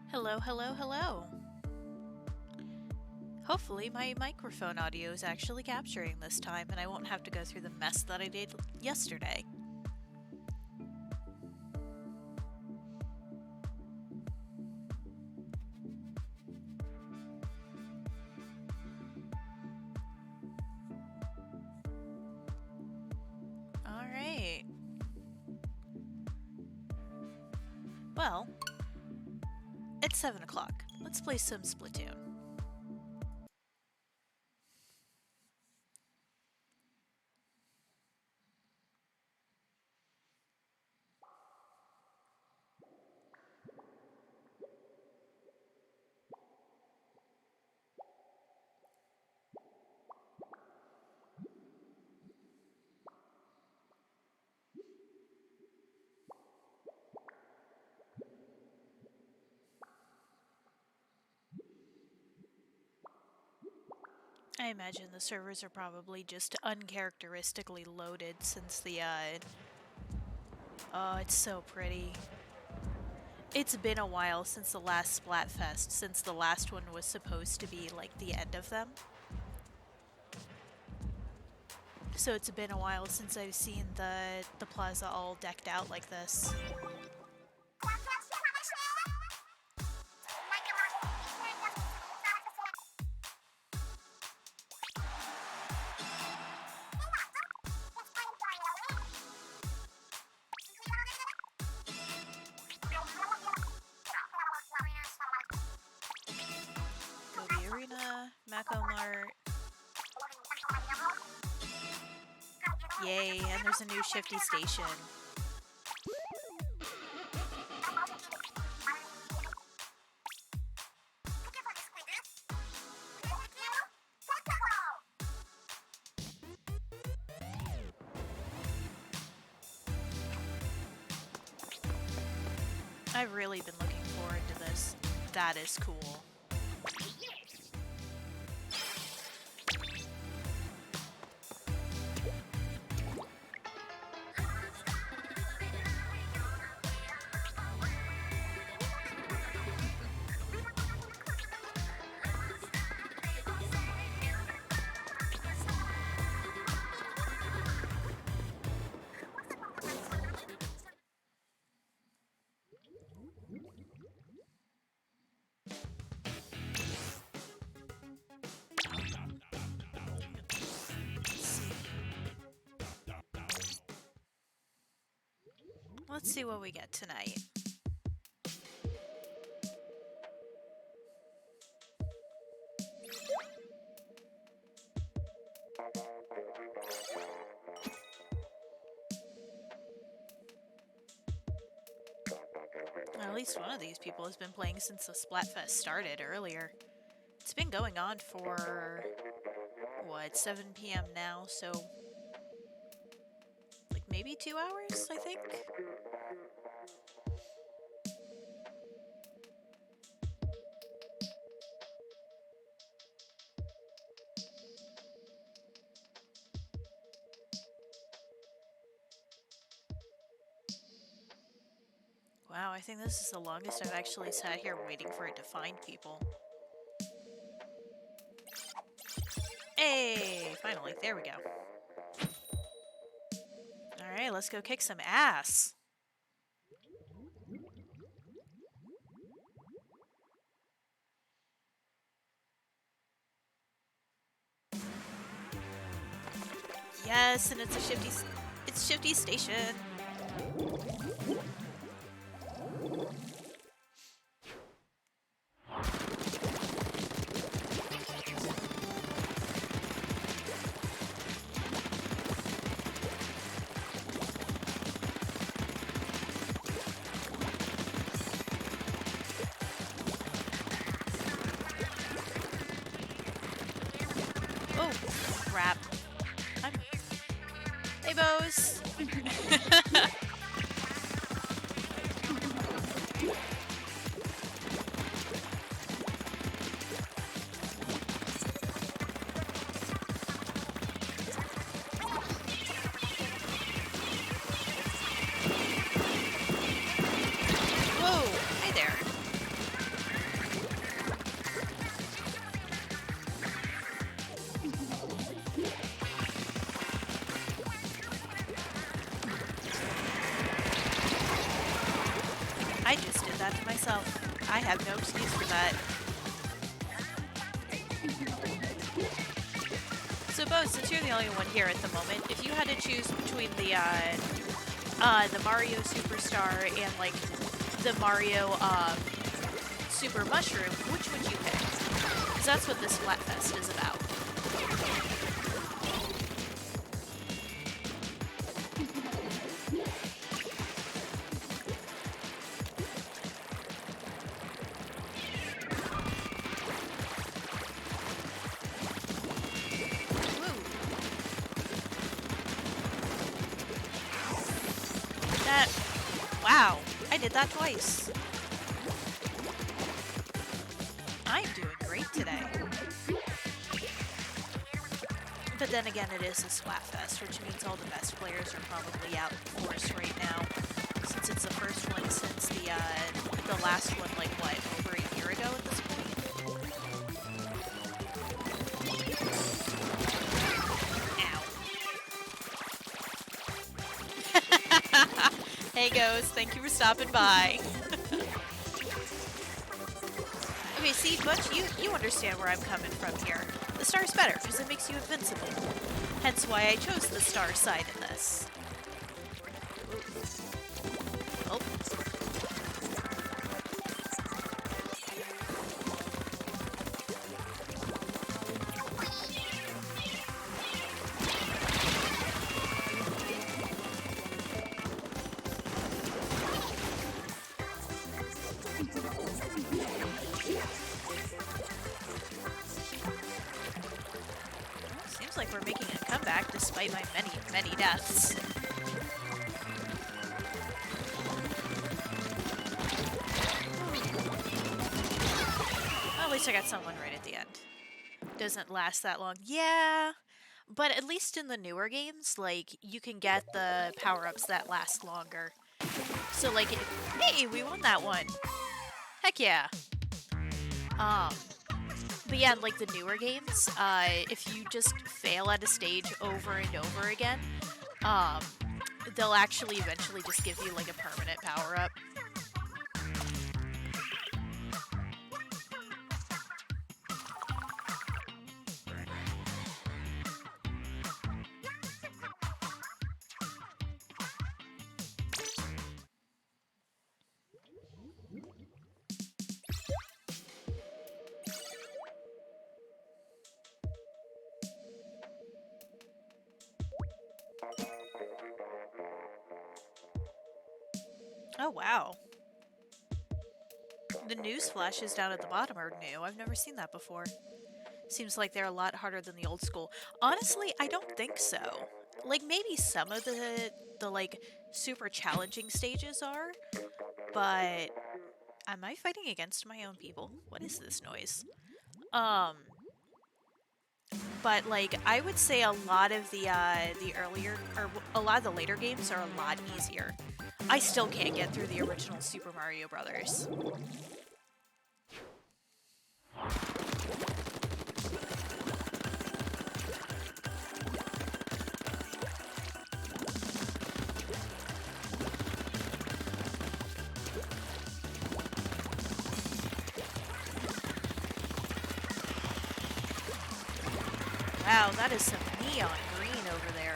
Hello, hello, hello. Hopefully my microphone audio is actually capturing this time and I won't have to go through the mess that I did yesterday. Alright. Well, it's 7 o'clock. Let's play some Splatoon. I imagine the servers are probably just uncharacteristically loaded since the, Oh, it's so pretty. It's been a while since the last Splatfest, since the last one was supposed to be, like, the end of them. So it's been a while since I've seen the plaza all decked out like this. Gobi Arena, Mako Mart. Yay, and there's a new Shifty Station. I've really been looking forward to this. That is cool. Let's see what we get tonight. At least one of these people has been playing since the Splatfest started earlier. It's been going on for, what, 7 p.m. now, so like maybe 2 hours, I think? Wow, I think this is the longest I've actually sat here waiting for it to find people. Hey, finally, there we go. Alright, let's go kick some ass. Yes, and it's a Shifty Station. Oh, crap. Hey, Bose! Whoa! Hi there. have no excuse for that. So, Bo, since you're the only one here at the moment, if you had to choose between the Mario Superstar and, like, the Mario, Super Mushroom, which would you pick? Because that's what this Splatfest is about. Wow, I did that twice. I'm doing great today. But then again, it is a Splatfest, which means all the best players are probably out in force right now, since it's the first one since the last one, like, what, over a year ago at this point? Ow. Hey, Ghost, thank you for stopping by. Okay, see, Butch, you understand where I'm coming from here. The star's better, because it makes you invincible. Hence why I chose the star side in this. Oh. Seems like we're making a comeback despite my many, many deaths. Well, at least I got someone right at the end. Doesn't last that long. Yeah, but at least in the newer games, like, you can get the power-ups that last longer. So, like, hey, we won that one. Heck yeah. But yeah, in, like, the newer games, if you just fail at a stage over and over again, they'll actually eventually just give you, like, a permanent power-up. Oh, wow. The news flashes down at the bottom are new. I've never seen that before. Seems like they're a lot harder than the old school. Honestly, I don't think so. Like, maybe some of the like, super challenging stages are, but am I fighting against my own people? What is this noise? But, like, I would say a lot of the earlier, or a lot of the later games are a lot easier. I still can't get through the original Super Mario Brothers. Wow, that is some neon green over there.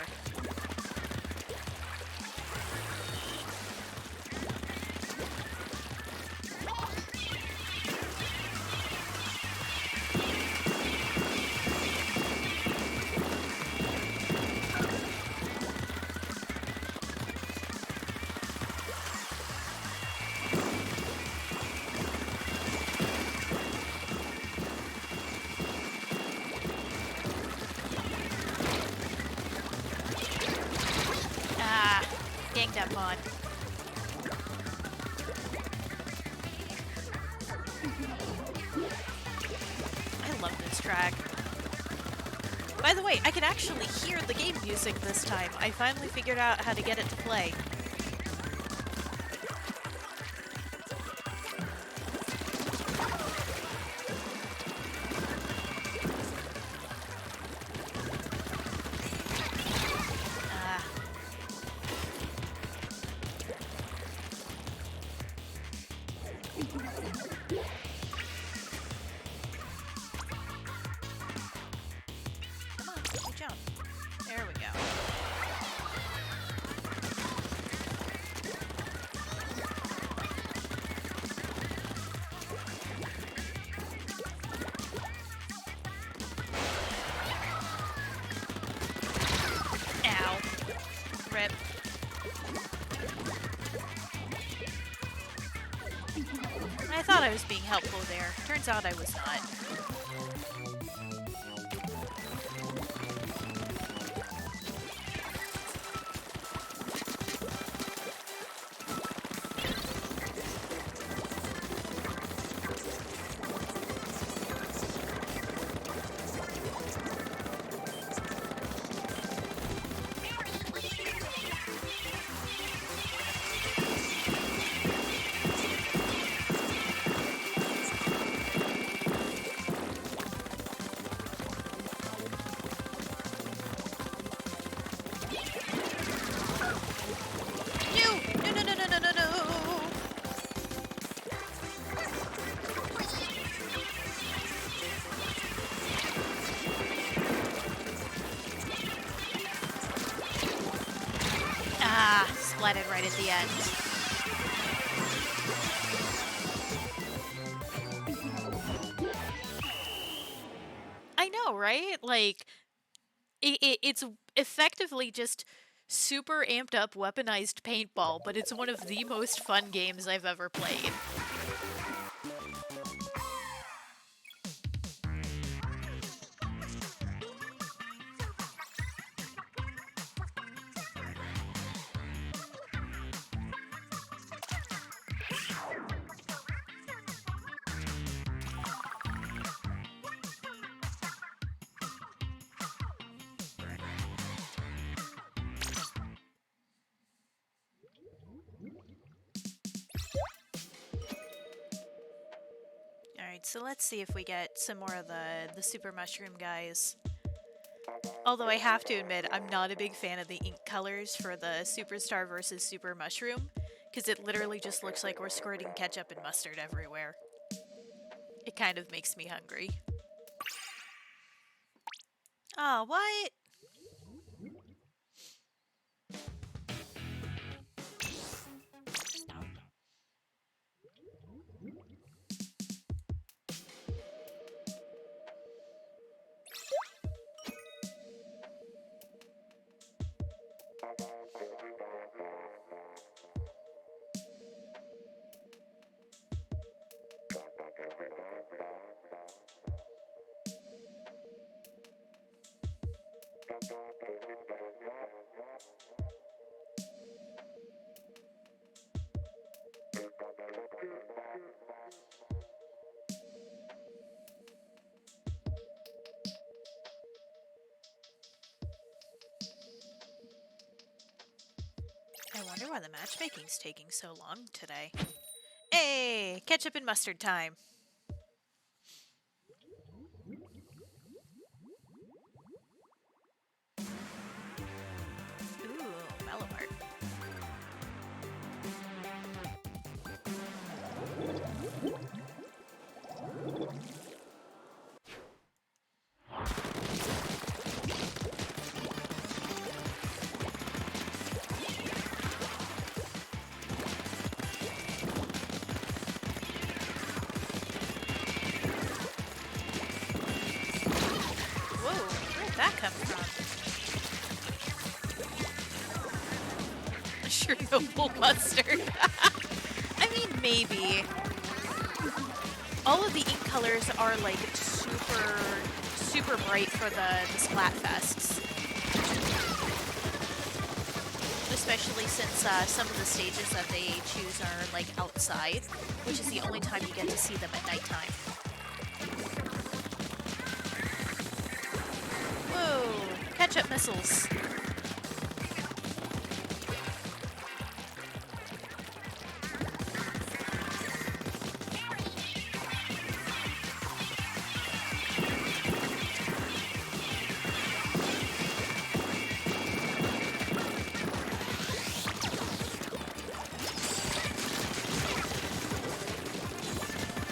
Ganged up on. I love this track. By the way, I can actually hear the game music this time. I finally figured out how to get it to play. Rip. I thought I was being helpful there. Turns out I was not. Splatted right at the end. I know, right? Like, it's effectively just super amped up weaponized paintball, but it's one of the most fun games I've ever played. Alright, so let's see if we get some more of the Super Mushroom guys. Although I have to admit, I'm not a big fan of the ink colors for the Superstar versus Super Mushroom, because it literally just looks like we're squirting ketchup and mustard everywhere. It kind of makes me hungry. Oh, what? I wonder why the matchmaking's taking so long today. Hey! Ketchup and mustard time! Ooh, Malomart. That come from? Sure, noble mustard. I mean, maybe. All of the ink colors are like super bright for the Splatfests. Especially since some of the stages that they choose are like outside, which is the only time you get to see them at nighttime. Ketchup missiles.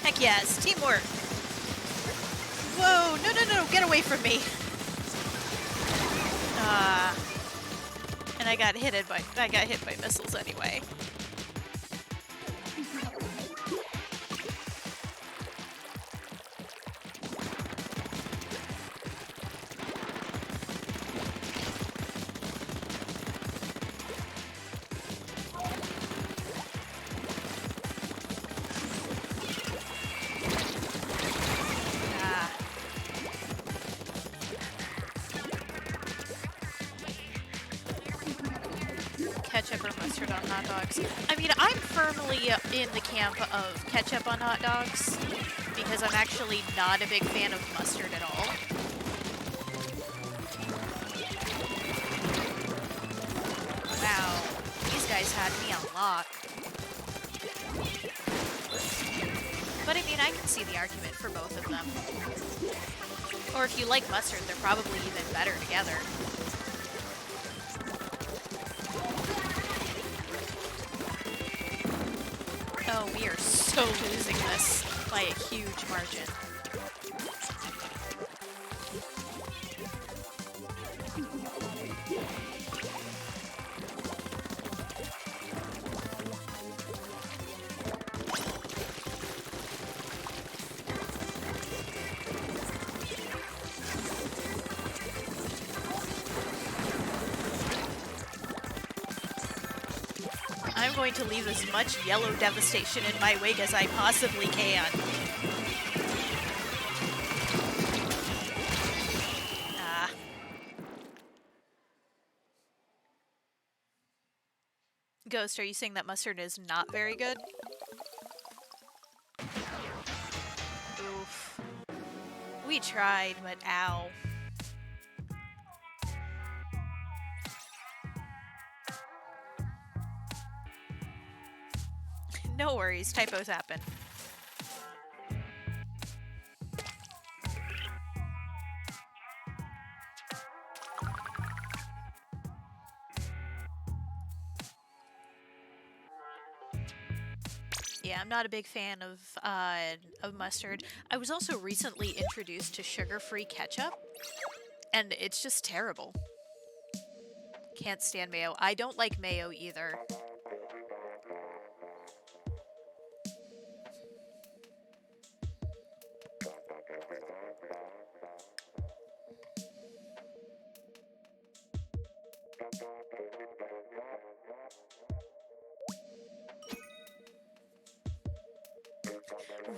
Heck yes, teamwork. Whoa, no, get away from me. And I got hit by missiles anyway. ketchup or mustard on hot dogs? I mean, I'm firmly in the camp of ketchup on hot dogs because I'm actually not a big fan of mustard at all. Wow, these guys had me on lock. But I mean, I can see the argument for both of them. Or if you like mustard, they're probably even better together. Oh, we are so losing this by a huge margin. I'm going to leave as much yellow devastation in my wake as I possibly can. Ah. Ghost, are you saying that mustard is not very good? Oof. We tried, but ow. No worries, typos happen. Yeah, I'm not a big fan of mustard. I was also recently introduced to sugar-free ketchup, and it's just terrible. Can't stand mayo. I don't like mayo either.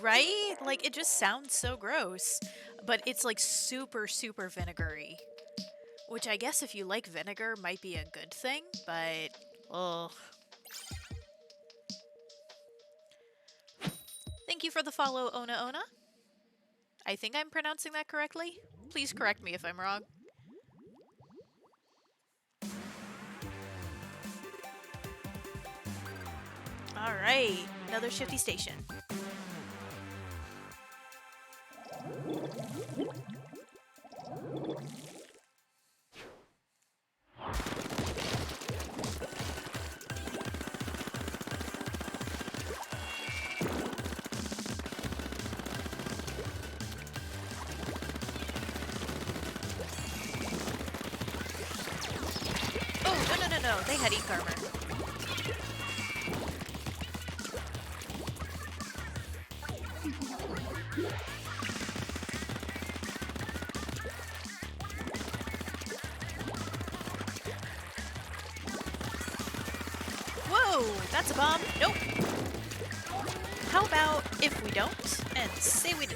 Right? Like, it just sounds so gross. But it's like super, super vinegary. Which I guess if you like vinegar might be a good thing, but ugh. Thank you for the follow, Ona Ona. I think I'm pronouncing that correctly. Please correct me if I'm wrong. Alright, another shifty station. Oh, no, they had ink armor. Whoa, that's a bomb. Nope. How about if we don't, and say we do?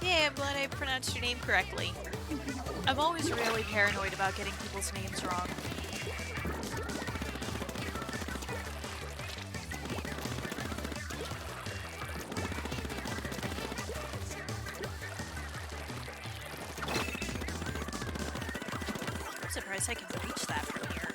Yeah, I'm glad I pronounced your name correctly. I'm always really paranoid about getting people's names wrong. I'm surprised I can reach that from here.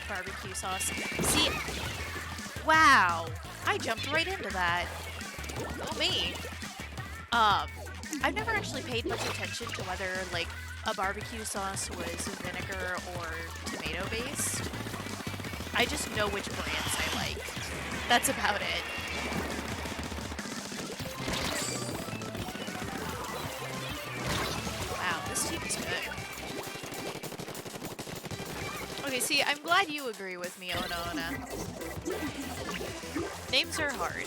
Barbecue sauce. See, wow, I jumped right into that. Oh me. I've never actually paid much attention to whether like a barbecue sauce was vinegar or tomato based. I just know which brands I like. That's about it. See, I'm glad you agree with me, Ona Ona. Names are hard.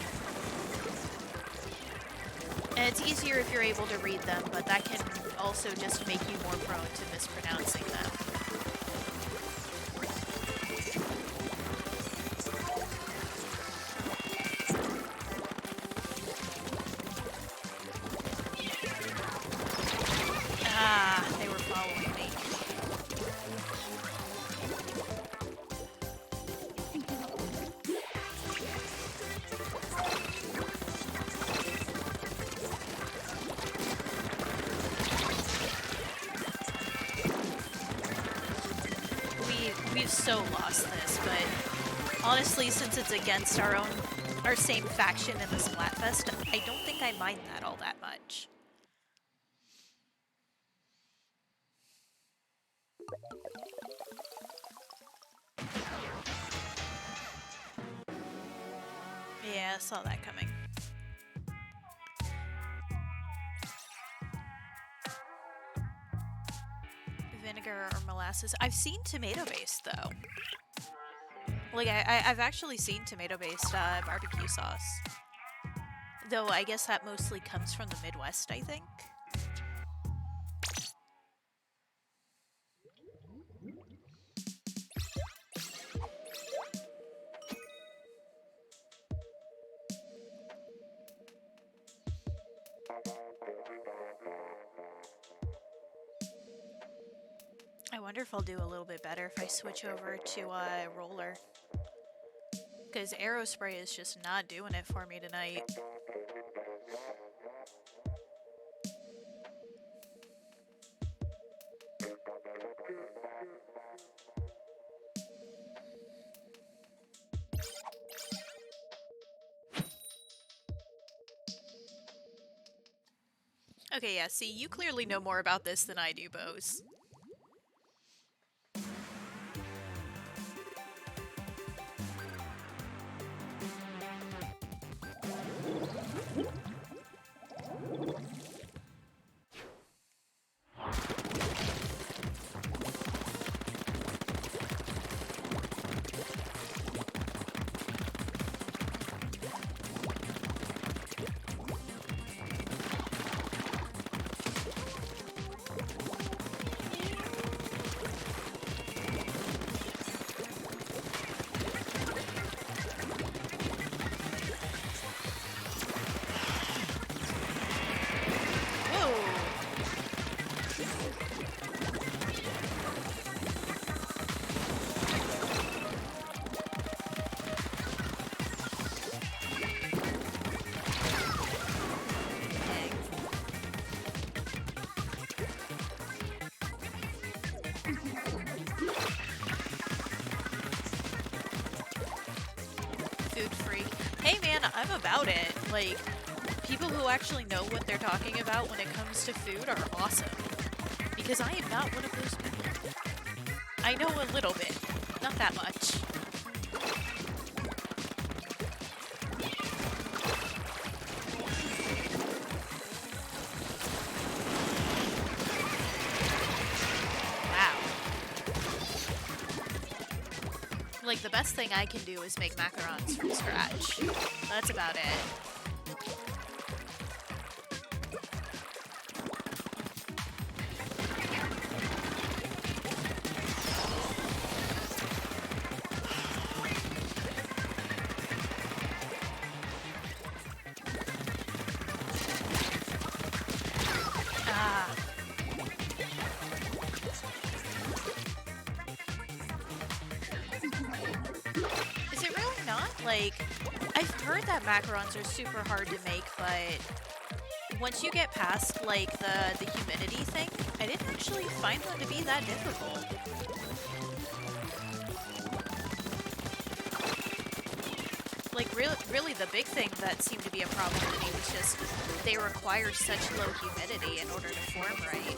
And it's easier if you're able to read them, but that can also just make you more prone to mispronouncing them. Ah, they were following me. We've so lost this, but honestly, since it's against our same faction in the Splatfest, I don't think I mind that all that much. Yeah, I saw that coming. Vinegar or molasses. I've seen tomato-based, though. Like, I've actually seen tomato-based barbecue sauce. Though I guess that mostly comes from the Midwest, I think. I wonder if I'll do a little bit better if I switch over to roller. Because Aerospray is just not doing it for me tonight. Okay, yeah, see, you clearly know more about this than I do, Bose. I'm about it. Like, people who actually know what they're talking about when it comes to food are awesome. Because I am not one of those people. I know a little bit. Not that much. Like, the best thing I can do is make macarons from scratch. That's about it. Like, I've heard that macarons are super hard to make, but once you get past, like, the humidity thing, I didn't actually find them to be that difficult. Like, really the big thing that seemed to be a problem to me was just they require such low humidity in order to form right.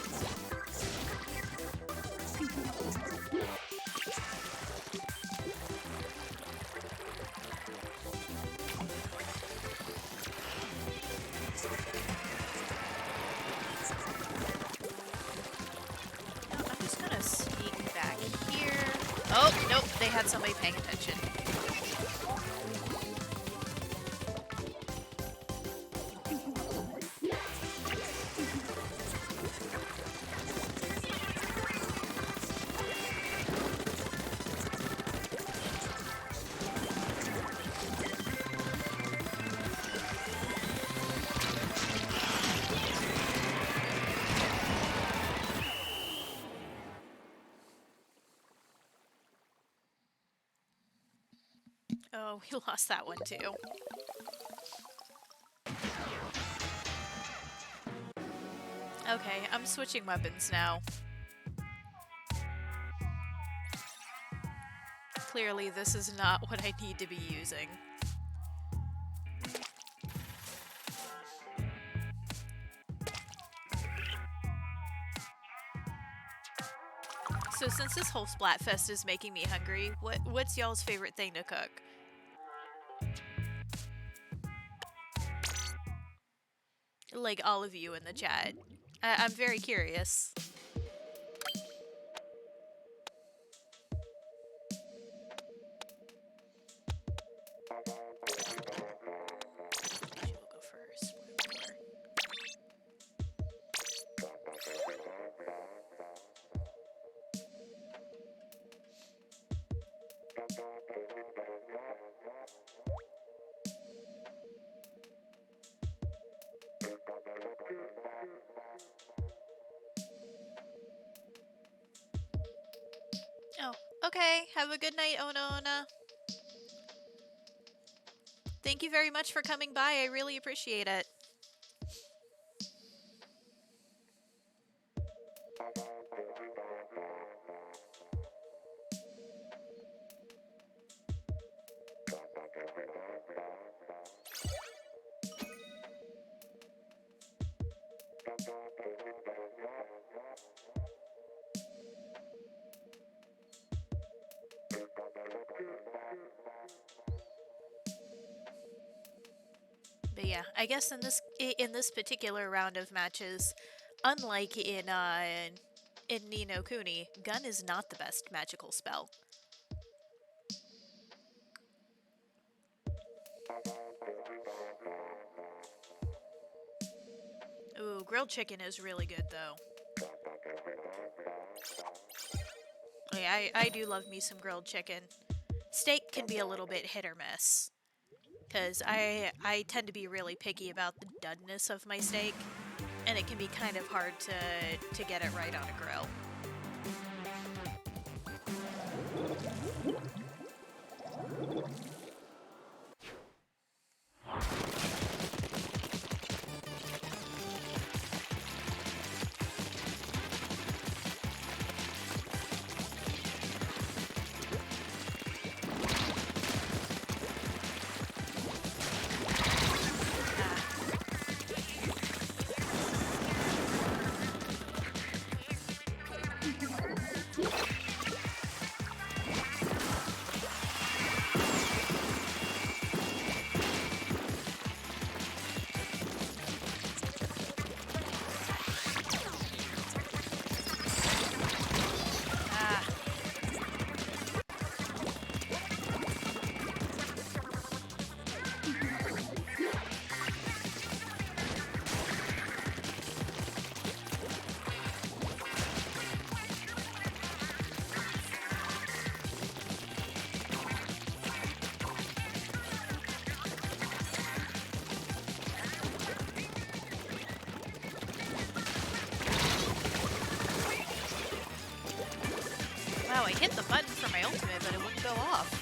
Oh! they had somebody paying attention. Oh, we lost that one too. Okay, I'm switching weapons now. Clearly, this is not what I need to be using. So since this whole Splatfest is making me hungry, what's y'all's favorite thing to cook? Like all of you in the chat. I'm very curious. She will go first. Oh, okay. Have a good night, Ona. Thank you very much for coming by. I really appreciate it. But yeah, I guess in this particular round of matches, unlike in Ni no Kuni, gun is not the best magical spell. Ooh, grilled chicken is really good though. Yeah, I do love me some grilled chicken. Steak can be a little bit hit or miss. Because I tend to be really picky about the doneness of my steak, and it can be kind of hard to get it right on a grill. Wow, I hit the button for my ultimate, but it wouldn't go off.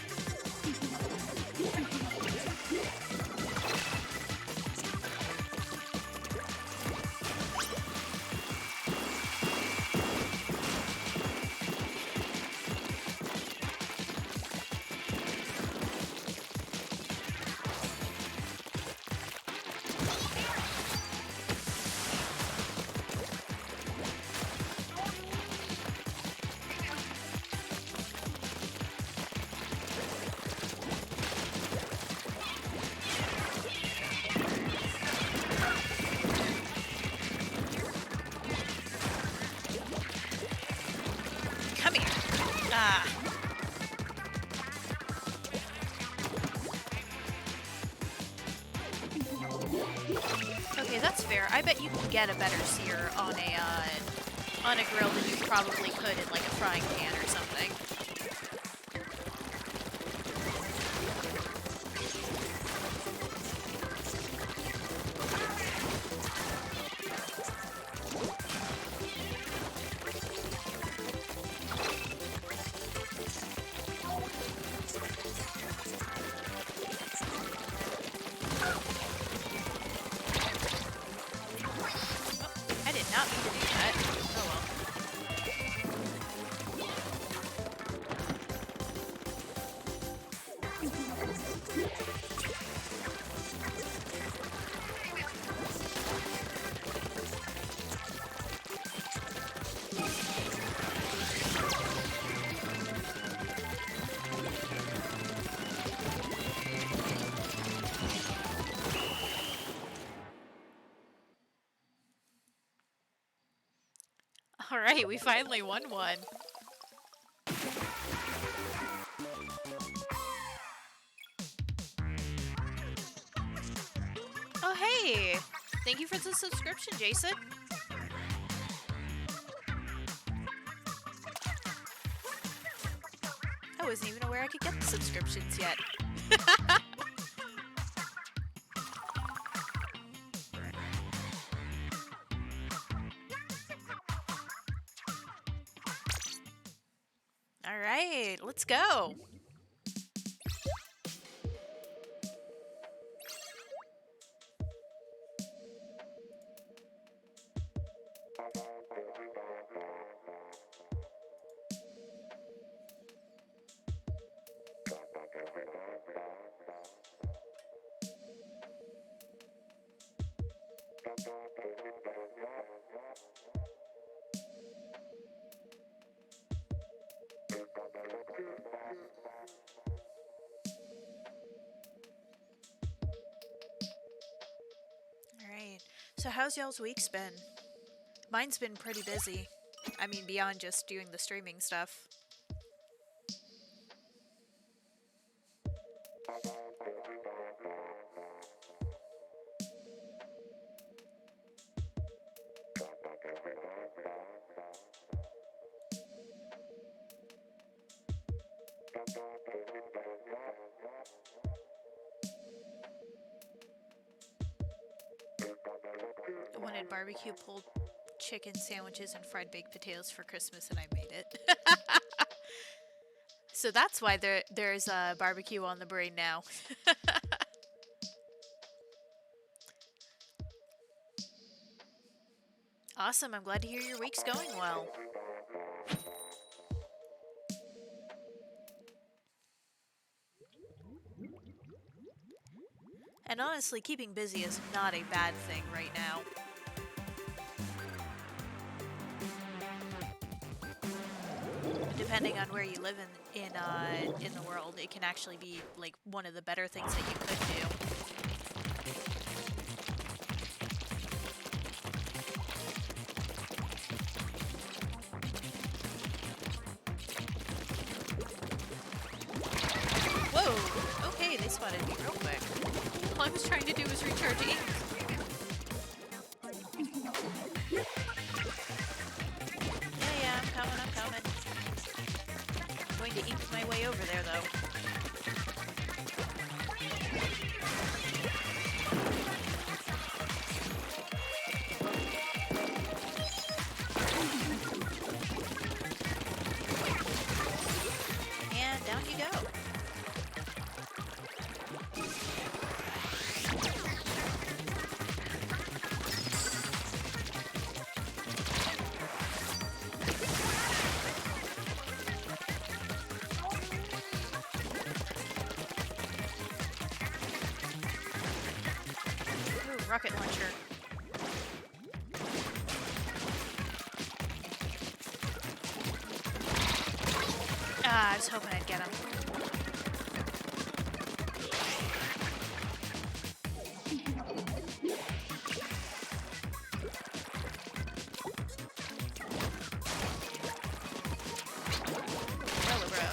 fair. I bet you can get a better sear on a grill than you probably could in like a frying pan or something. I did not mean to do that. Oh well. Alright, we finally won one. Oh hey! Thank you for the subscription, Jason. I wasn't even aware I could get the subscriptions yet. Alright, let's go. Alright, so how's y'all's weeks been? Mine's been pretty busy. I mean, beyond just doing the streaming stuff. I wanted barbecue pulled chicken sandwiches and fried baked potatoes for Christmas, and I made it. So that's why there's a barbecue on the brain now. Awesome, I'm glad to hear your week's going well. And honestly, keeping busy is not a bad thing right now. Depending on where you live in the world, it can actually be like one of the better things that you could do. Whoa! Okay, they spotted me real quick. All I was trying to do was recharge ink. Yeah, I'm coming. I'm going to ink my way over there, though. And down you go. Rocket launcher. Ah, I was hoping I'd get him. Hello, bro.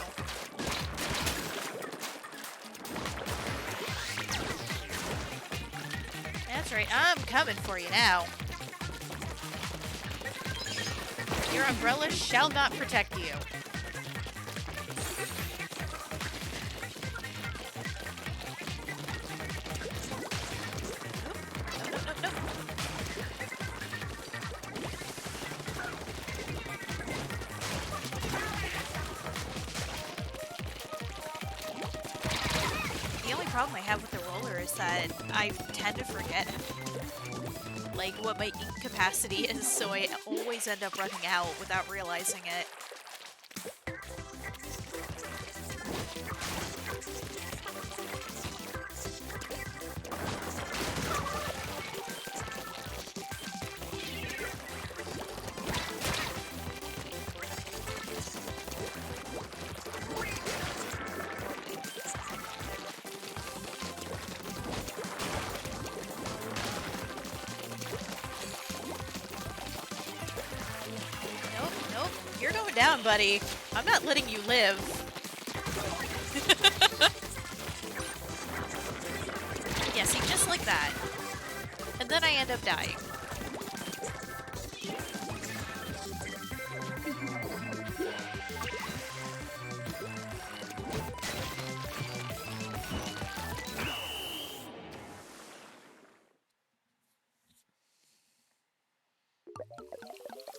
That's That's right, I'm coming for you now. Your umbrella shall not protect you. No. The only problem I have with the roller is that I tend to forget like what my ink capacity is, so I always end up running out without realizing it. Nope, you're going down, buddy. I'm not letting you live. Yeah, see, just like that. And then I end up dying.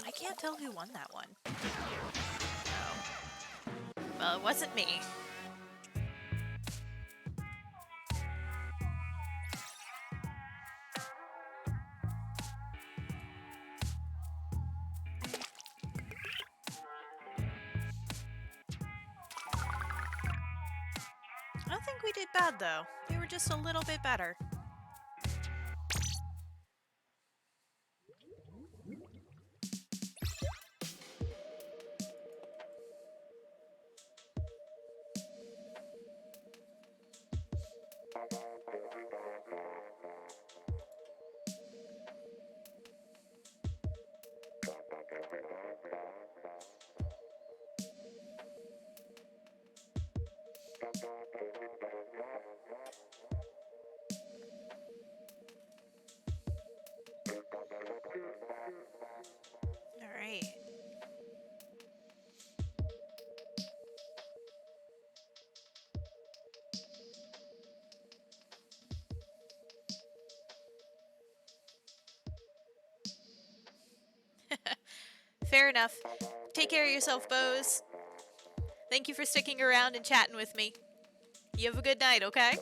I can't tell who won that one. Oh. Well, it wasn't me. I don't think we did bad, though. We were just a little bit better. Alright. Fair enough. Take care of yourself, Bose. Thank you for sticking around and chatting with me. You have a good night, okay?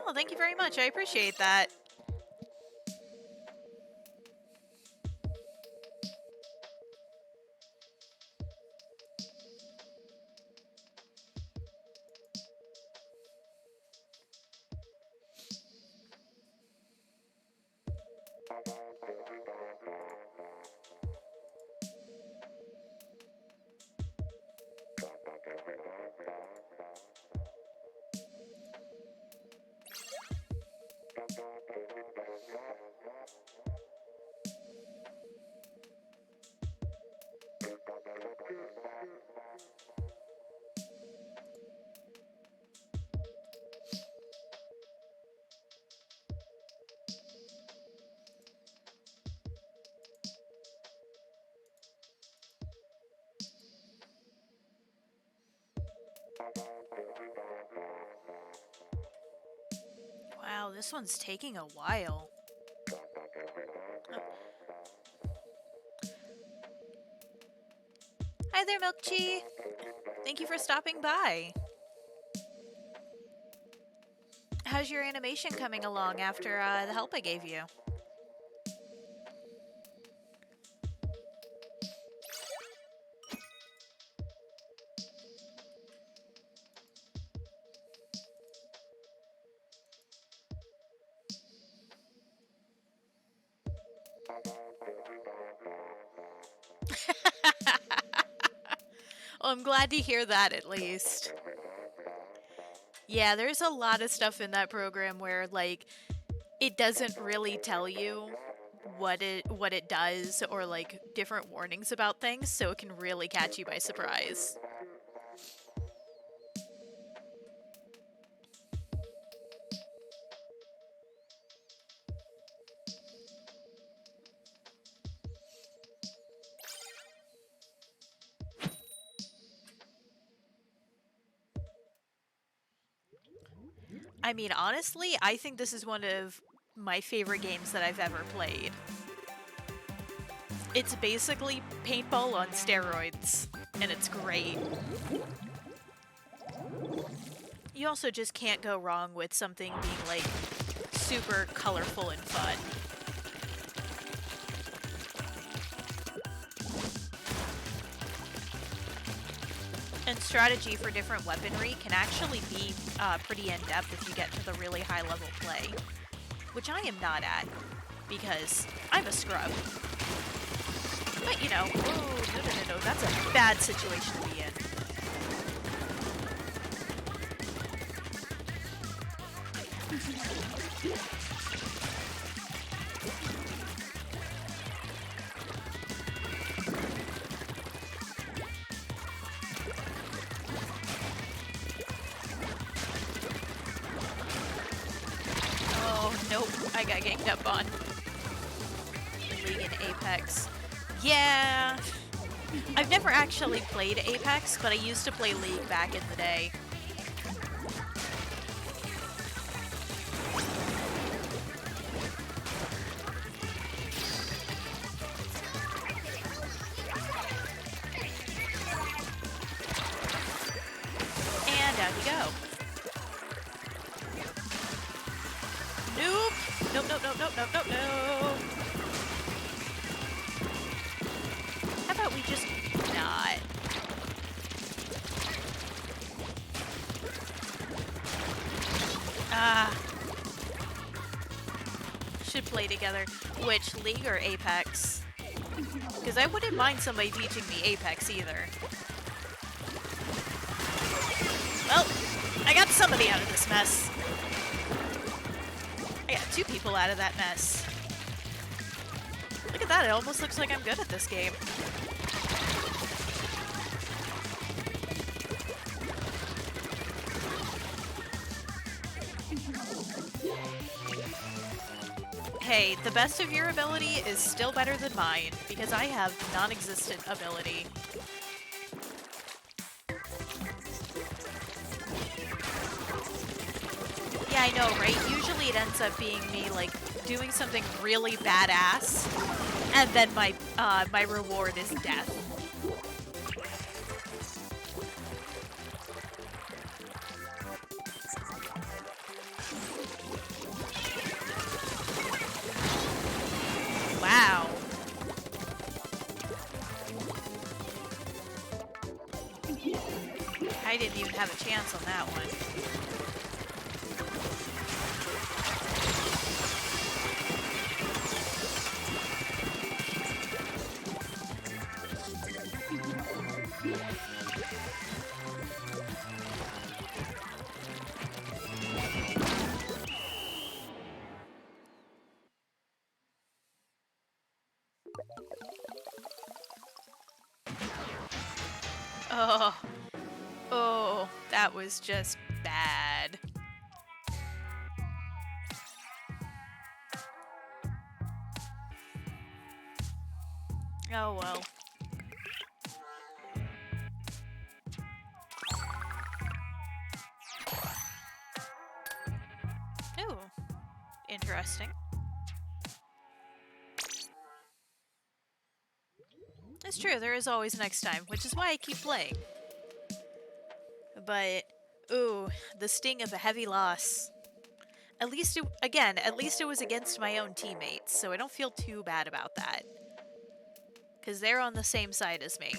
Oh, thank you very much. I appreciate that. Wow, this one's taking a while. Oh. Hi there, Milk Chi. Thank you for stopping by. How's your animation coming along after the help I gave you? Well, I'm glad to hear that at least. Yeah, there's a lot of stuff in that program where, like, it doesn't really tell you what it does or like different warnings about things, so it can really catch you by surprise. I mean, honestly, I think this is one of my favorite games that I've ever played. It's basically paintball on steroids, and it's great. You also just can't go wrong with something being like super colorful and fun. And strategy for different weaponry can actually be pretty in-depth if you get to the really high-level play, which I am not at, because I'm a scrub. But, you know, oh, no, that's a bad situation to be in. Oh, nope, I got ganged up on. League and Apex. Yeah, I've never actually played Apex, but I used to play League back in the day. And down you go. Nope. Nope, nope, nope, nope, nope, nope, nope. How about we just not? Should play together. Which, League or Apex? Because I wouldn't mind somebody teaching me Apex either. Well, I got somebody out of this mess. I got 2 people out of that mess. Look at that, it almost looks like I'm good at this game. Hey, the best of your ability is still better than mine, because I have non-existent ability. Yeah, I know, right? Usually it ends up being me, like, doing something really badass, and then my reward is death. Wow. I didn't even have a chance on that one. Oh. Oh, that was just bad. Oh well. Ooh. Interesting. It's true, there is always next time, which is why I keep playing. But, ooh, the sting of a heavy loss. At least, at least it was against my own teammates, so I don't feel too bad about that. Because they're on the same side as me.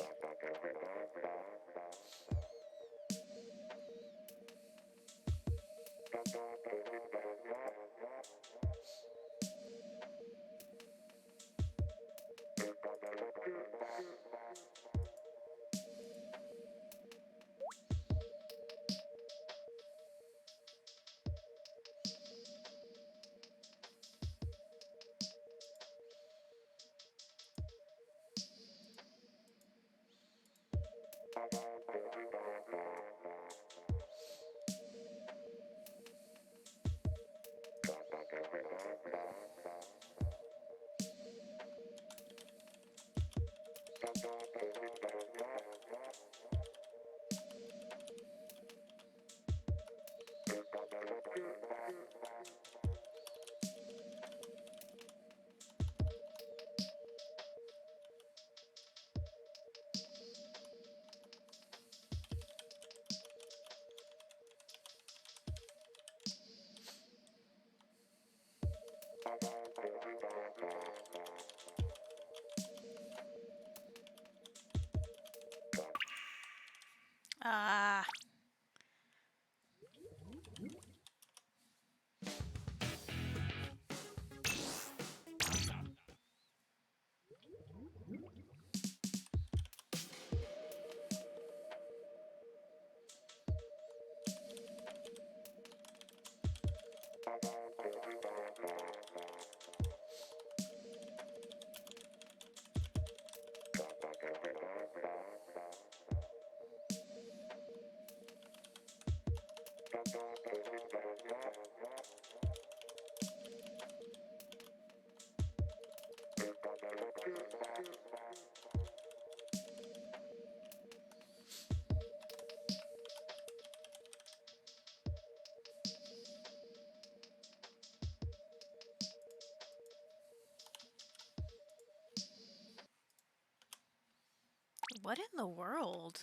What in the world?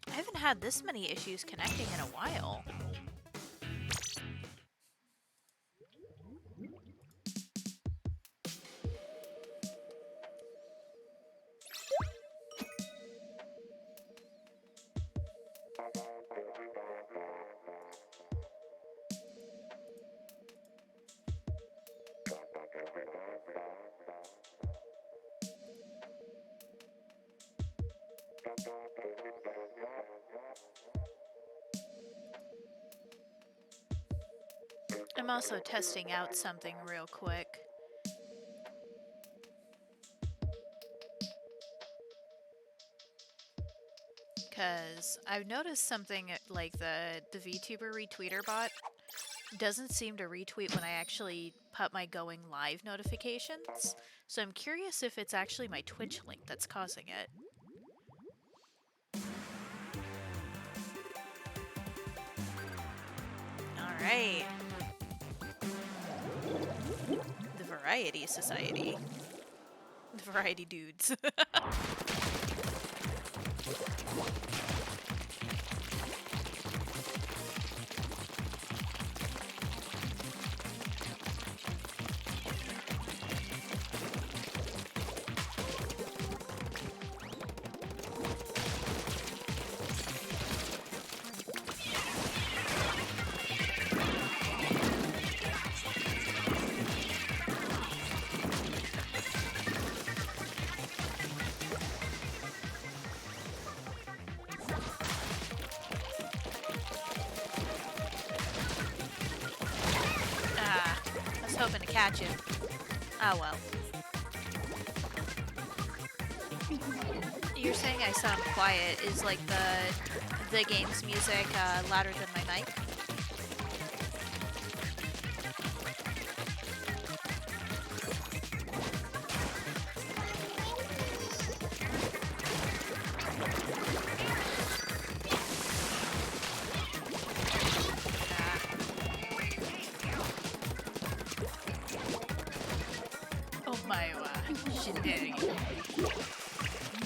I haven't had this many issues connecting in a while. I'm also testing out something real quick. Because I've noticed something like the VTuber retweeter bot doesn't seem to retweet when I actually put my going live notifications. So I'm curious if it's actually my Twitch link that's causing it. Alright. The Variety Society. The Variety Dudes. Hoping to catch him. Oh well. You're saying I sound quiet. Is like the game's music louder than my mic?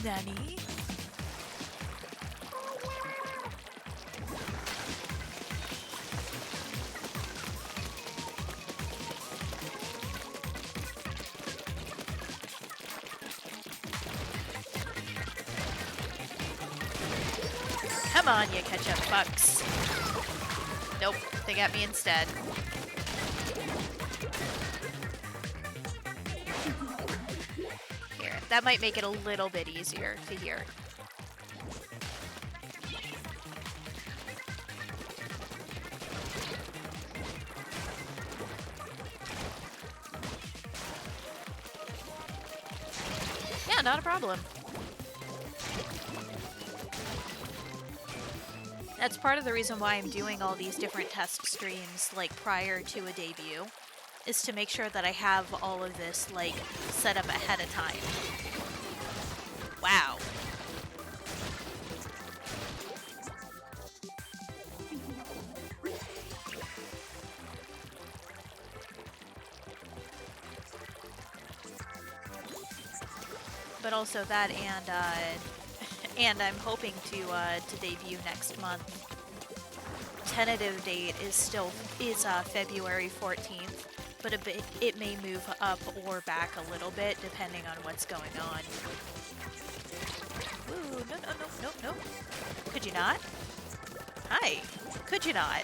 Nani? Come on, you ketchup fucks. Nope, they got me instead. Here, that might make it a little bit easier to hear. Yeah, not a problem. That's part of the reason why I'm doing all these different test streams, like, prior to a debut, is to make sure that I have all of this, like, set up ahead of time. Wow. But also that, and I'm hoping to debut next month. Tentative date is February 14th, but it may move up or back a little bit depending on what's going on. Ooh, no. Could you not? Hi. Could you not?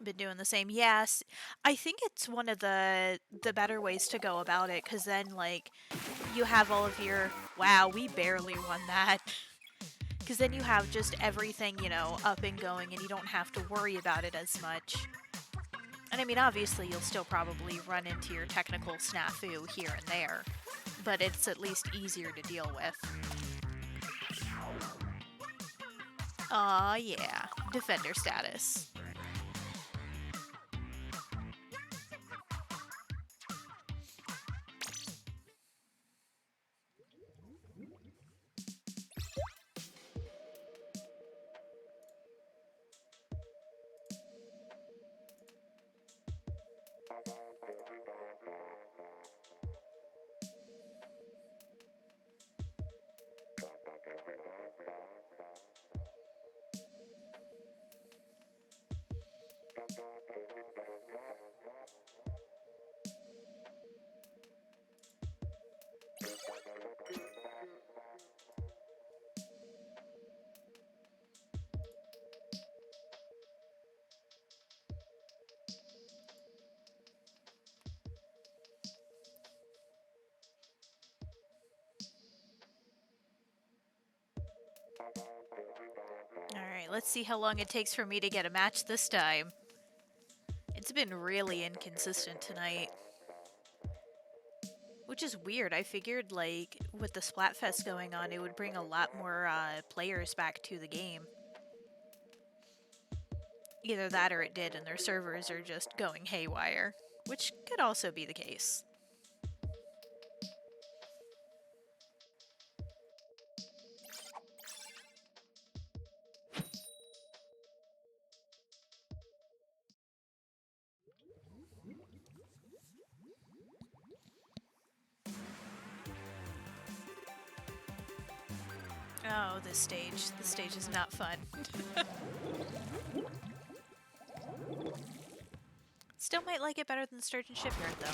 Been doing the same. Yes, I think it's one of the better ways to go about it, because then like you have all of your wow, we barely won that. Because then you have just everything, you know, up and going, and you don't have to worry about it as much. And I mean, obviously, you'll still probably run into your technical snafu here and there, but it's at least easier to deal with. Aw, yeah. Defender status. Alright, let's see how long it takes for me to get a match this time. It's been really inconsistent tonight. Which is weird. I figured, like, with the Splatfest going on, it would bring a lot more players back to the game. Either that or it did, and their servers are just going haywire. Which could also be the case. Oh, this stage. This stage is not fun. Still might like it better than Sturgeon Shipyard, though.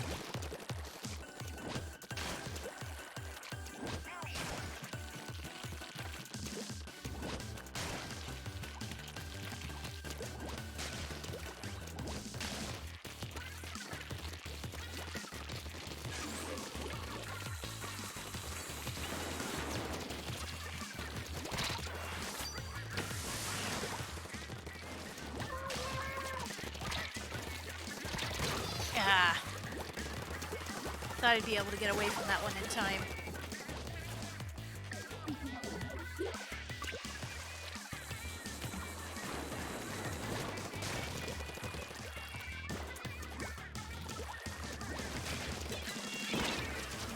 Ah. Thought I'd be able to get away from that one in time.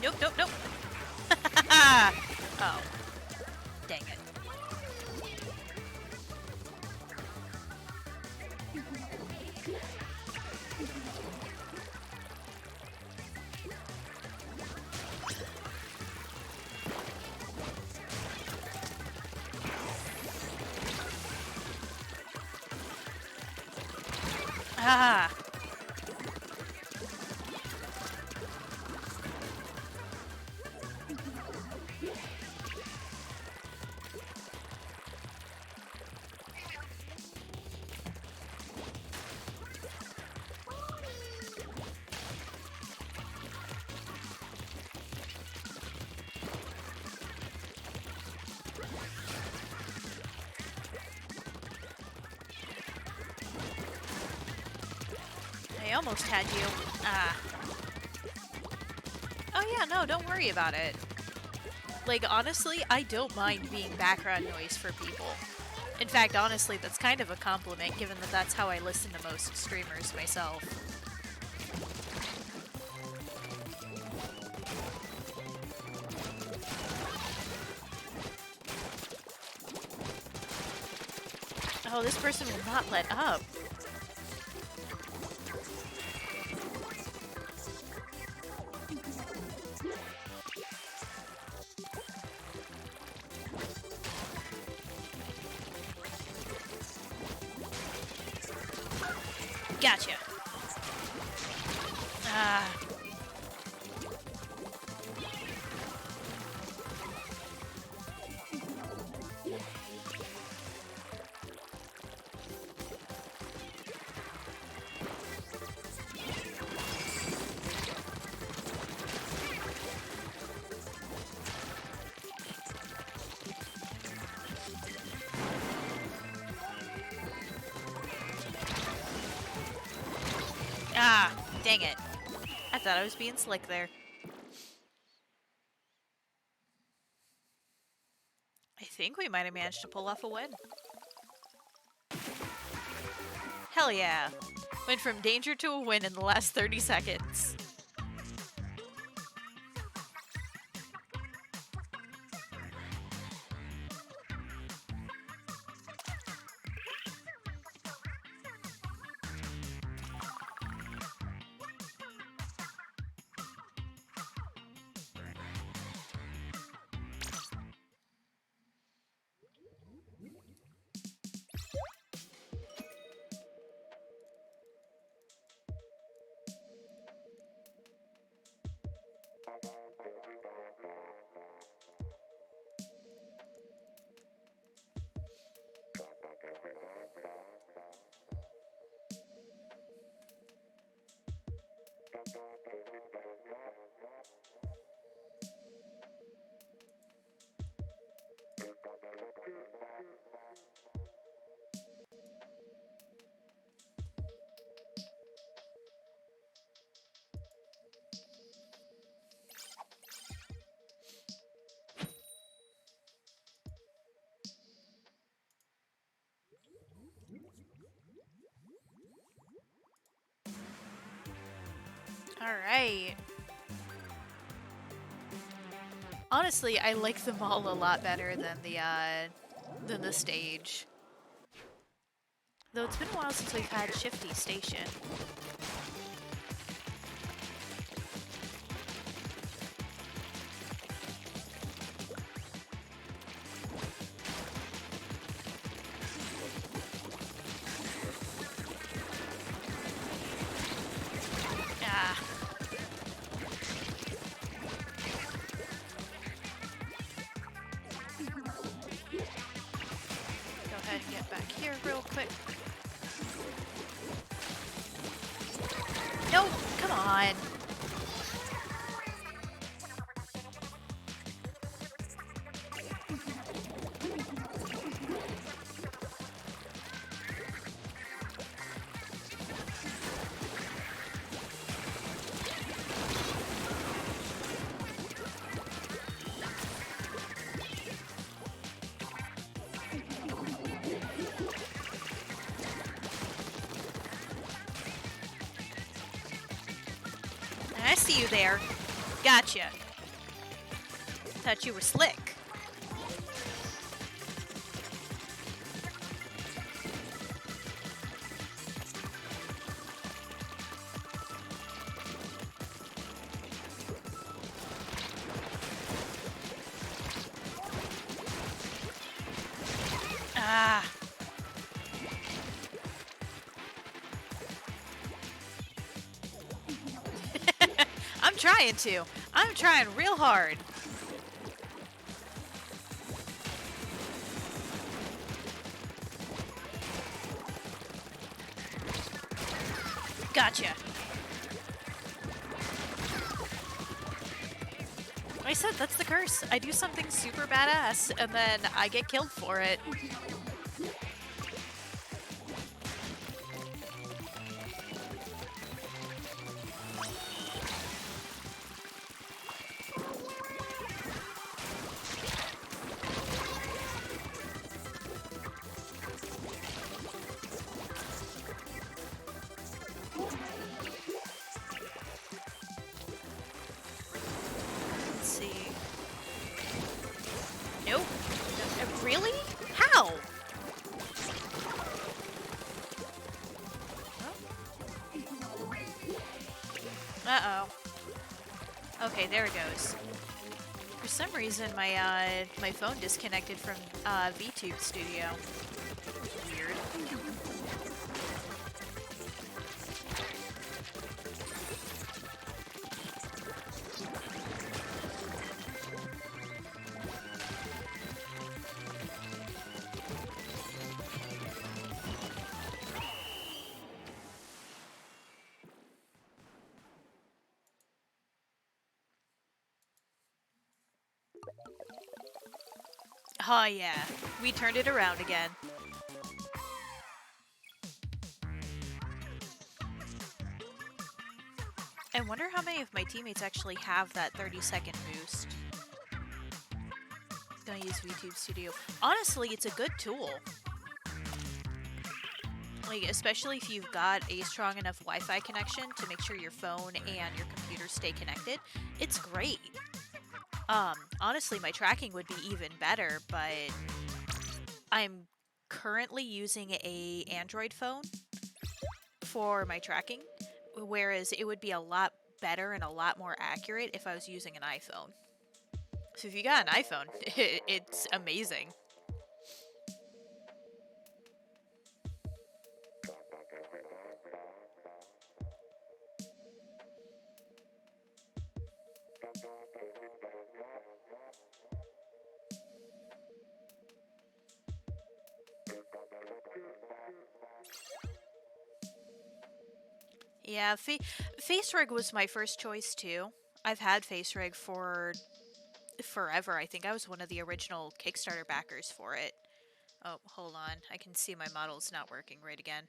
Nope, nope, nope. Oh. Dang it. Ah. I almost had you. Ah. Oh yeah, no, don't worry about it. Like, honestly, I don't mind being background noise for people. In fact, honestly, that's kind of a compliment, given that that's how I listen to most streamers myself. Oh, this person will not let up. Gotcha. Ah. Dang it. I thought I was being slick there. I think we might have managed to pull off a win. Hell yeah. Went from danger to a win in the last 30 seconds. Alright. Honestly, I like the mall a lot better than the stage. Though it's been a while since we've had Shifty Station. Ah. Go ahead and get back here real quick. No, come on. I see you there. Gotcha. Thought you were slick. Ah. I'm trying real hard. Gotcha. Like I said, that's the curse. I do something super badass, and then I get killed for it. Nope. Really? How? Uh-oh. Okay, there it goes. For some reason, my phone disconnected from VTube Studio. Weird. Oh yeah, we turned it around again. I wonder how many of my teammates actually have that 30-second boost. Gonna use VTube Studio. Honestly, it's a good tool. Like, especially if you've got a strong enough Wi-Fi connection to make sure your phone and your computer stay connected. It's great. Honestly, my tracking would be even better, but I'm currently using a Android phone for my tracking, whereas it would be a lot better and a lot more accurate if I was using an iPhone. So if you got an iPhone, it's amazing. Yeah, FaceRig was my first choice too. I've had FaceRig for forever. I think I was one of the original Kickstarter backers for it. Oh, hold on. I can see my model's not working right again.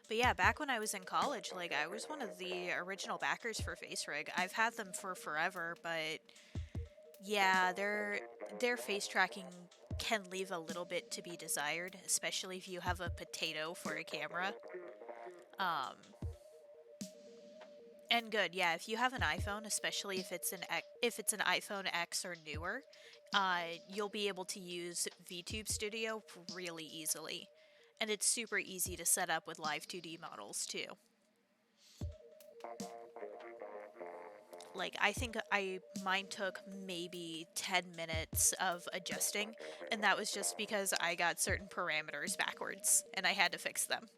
But yeah, back when I was in college, like, I was one of the original backers for FaceRig. I've had them for forever, but yeah, their face tracking can leave a little bit to be desired, especially if you have a potato for a camera. Um, and good, yeah. If you have an iPhone, especially if it's an iPhone X or newer, you'll be able to use VTube Studio really easily, and it's super easy to set up with live 2D models too. Like, I think mine took maybe 10 minutes of adjusting, and that was just because I got certain parameters backwards and I had to fix them.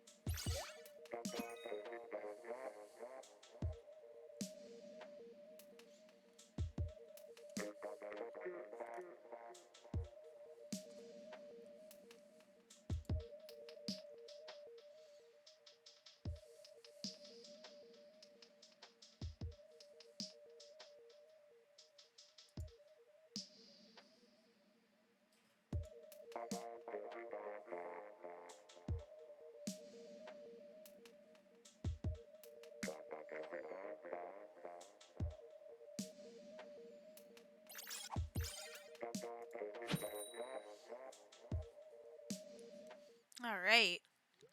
All right,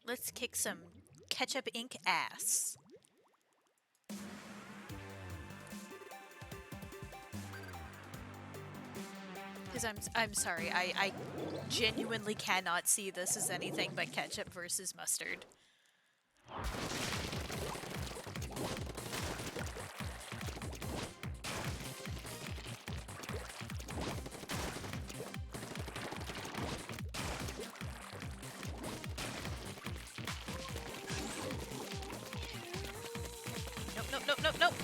let's kick some ketchup ink ass. Because I'm sorry, I genuinely cannot see this as anything but ketchup versus mustard. Nope, nope, nope, nope, nope.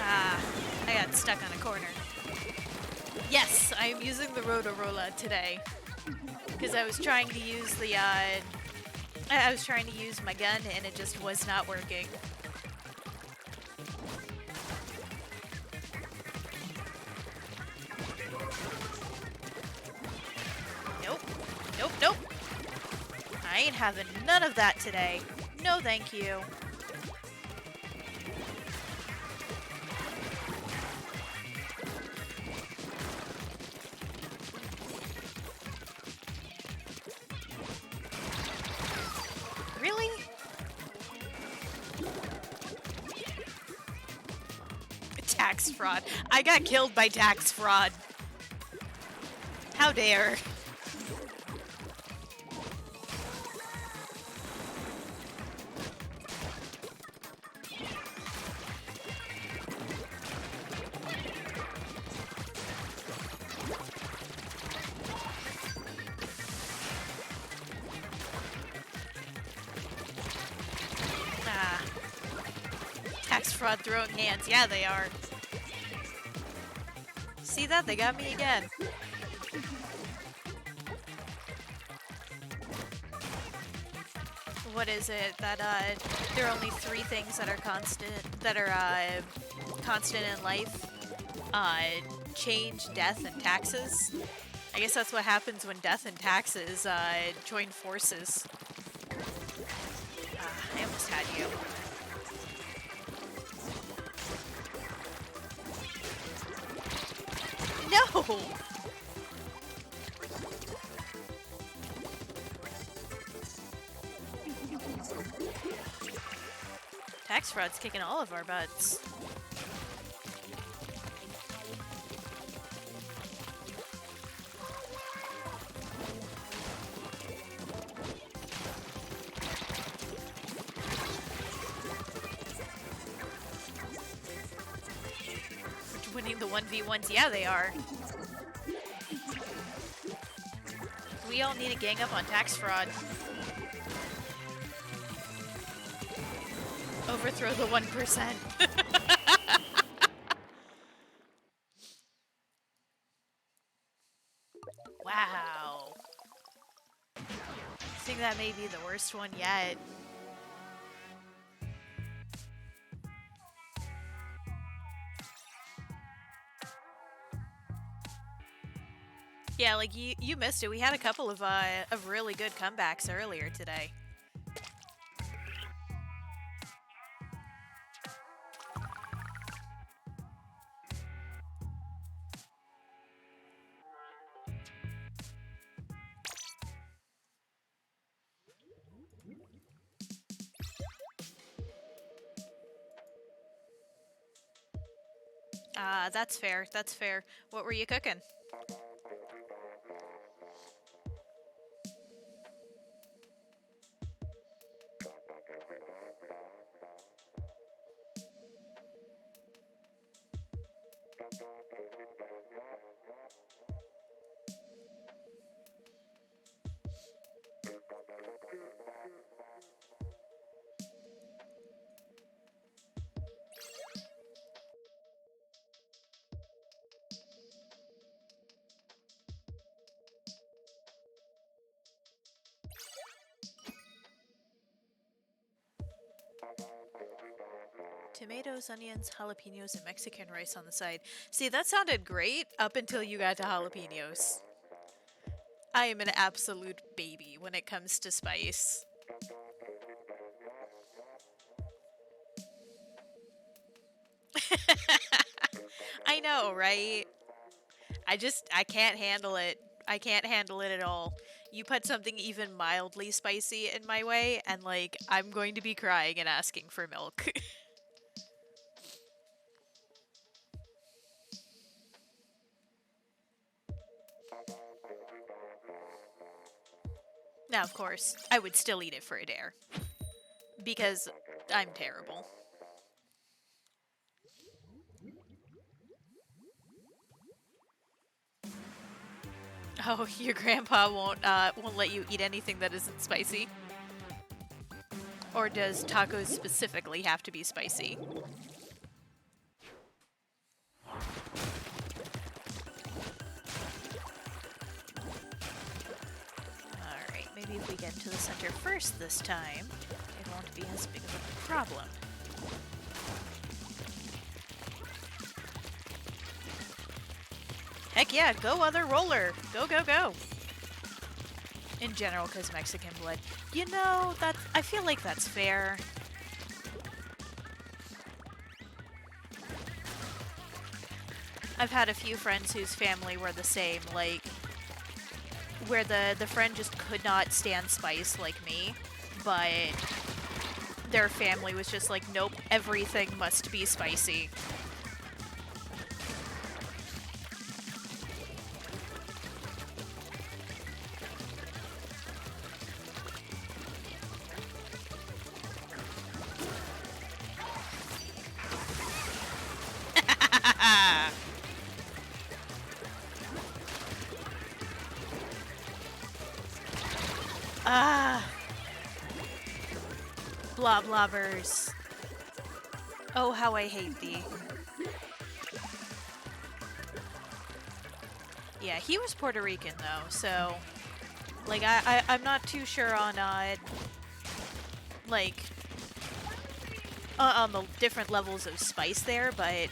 Ah, I got stuck on a corner. Yes, I am using the Rotorola today. Because I was trying to use I was trying to use my gun and it just was not working. Nope. Nope, nope. I ain't having none of that today. No, thank you. Really? Tax fraud. I got killed by tax fraud. How dare. Ah. Tax fraud throwing hands. Yeah, they are. See that? They got me again. what is it that there are only three things that are constant in life: uh, change, death, and taxes. I guess that's what happens when death and taxes join forces. I almost had you. No! Tax fraud's kicking all of our butts. Winning the 1v1s, yeah they are. We all need to gang up on tax fraud. Overthrow the 1%. Wow. I think that may be the worst one yet. Yeah, like you missed it. We had a couple of really good comebacks earlier today. That's fair. That's fair. What were you cooking? Tomatoes, onions, jalapenos, and Mexican rice on the side. See, that sounded great up until you got to jalapenos. I am an absolute baby when it comes to spice. I know, right? I can't handle it. I can't handle it at all. You put something even mildly spicy in my way, and like, I'm going to be crying and asking for milk. Now, of course, I would still eat it for a dare. Because I'm terrible. Oh, your grandpa won't let you eat anything that isn't spicy? Or does tacos specifically have to be spicy? Alright, maybe if we get to the center first this time, it won't be as big of a problem. Heck yeah, go other roller! Go, go, go! In general, because Mexican blood. You know, I feel like that's fair. I've had a few friends whose family were the same, like, where the friend just could not stand spice like me, but their family was just like, nope, everything must be spicy. Ah! Blah blobbers. Oh, how I hate thee. Yeah, he was Puerto Rican though, so like I'm not too sure on like, on the different levels of spice there, but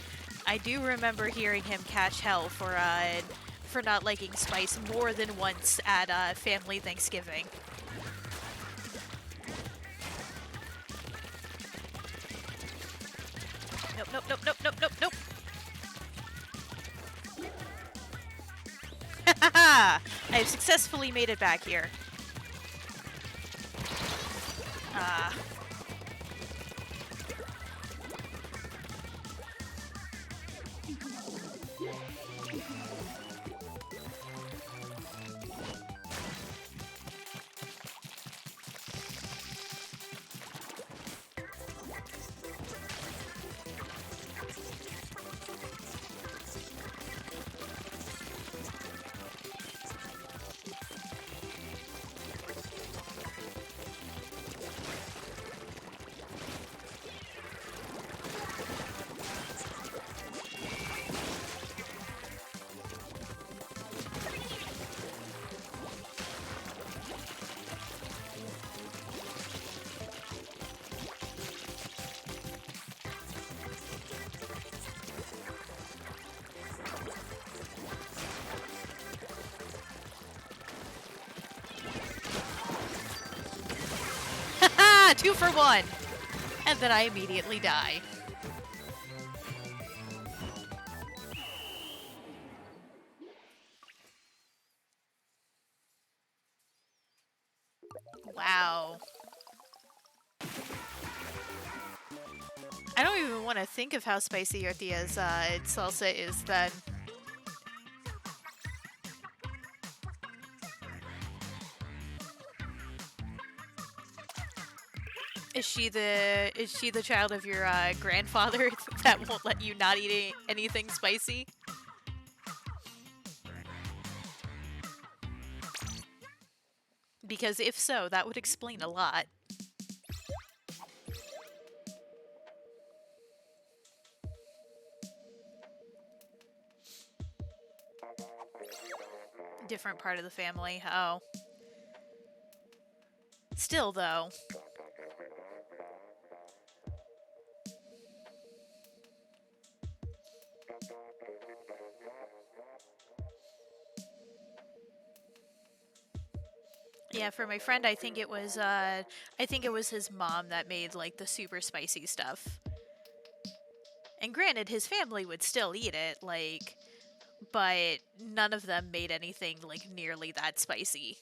I do remember hearing him catch hell for not liking spice more than once at family Thanksgiving. Nope, nope, nope, nope, nope, nope, nope. I have successfully made it back here. Ah. Haha! 2 for 1! And then I immediately die. Wow. I don't even want to think of how spicy Ortia's salsa is then. Is she the child of your grandfather that won't let you not eat anything spicy? Because if so, that would explain a lot. Different part of the family. Oh. Still, though. Yeah, for my friend, I think it was his mom that made like the super spicy stuff. And granted, his family would still eat it, like, but none of them made anything like nearly that spicy.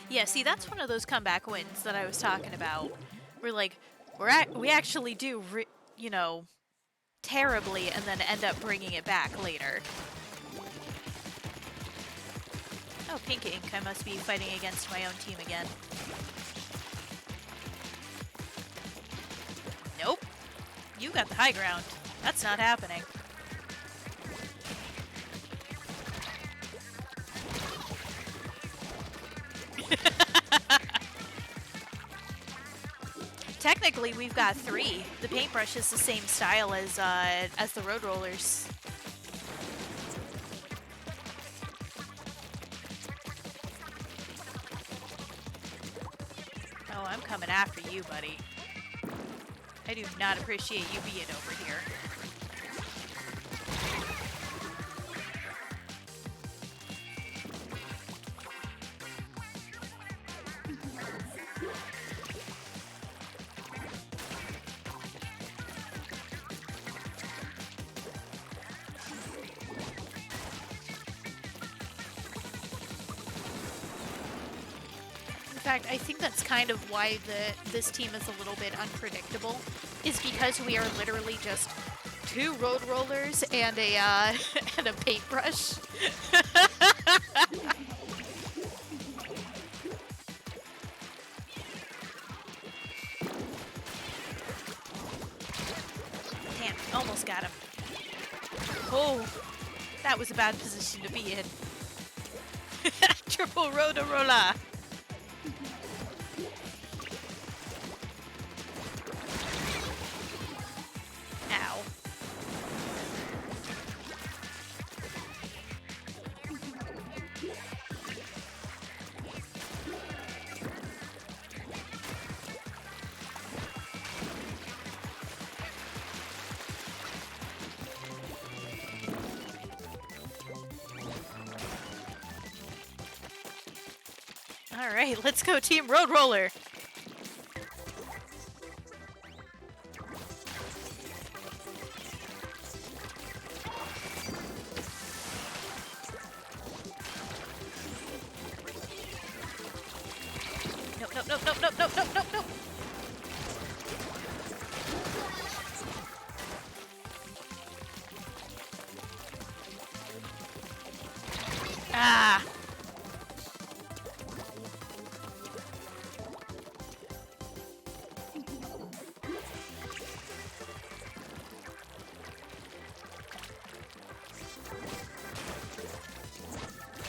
Yeah, see, that's one of those comeback wins that I was talking about. We're like, we actually do, you know, terribly, and then end up bringing it back later. Oh, pink ink. I must be fighting against my own team again. Nope. You got the high ground. That's not happening. Technically, we've got 3. The paintbrush is the same style as the road rollers. Oh, I'm coming after you, buddy. I do not appreciate you being over here. In fact, I think that's kind of why this team is a little bit unpredictable, is because we are literally just 2 road rollers and a and a paintbrush. Damn, almost got him. Oh, that was a bad position to be in. Triple rotor roller. Alright, let's go Team Road Roller! Nope, nope, nope, nope, nope, nope, nope, nope, nope! Ah!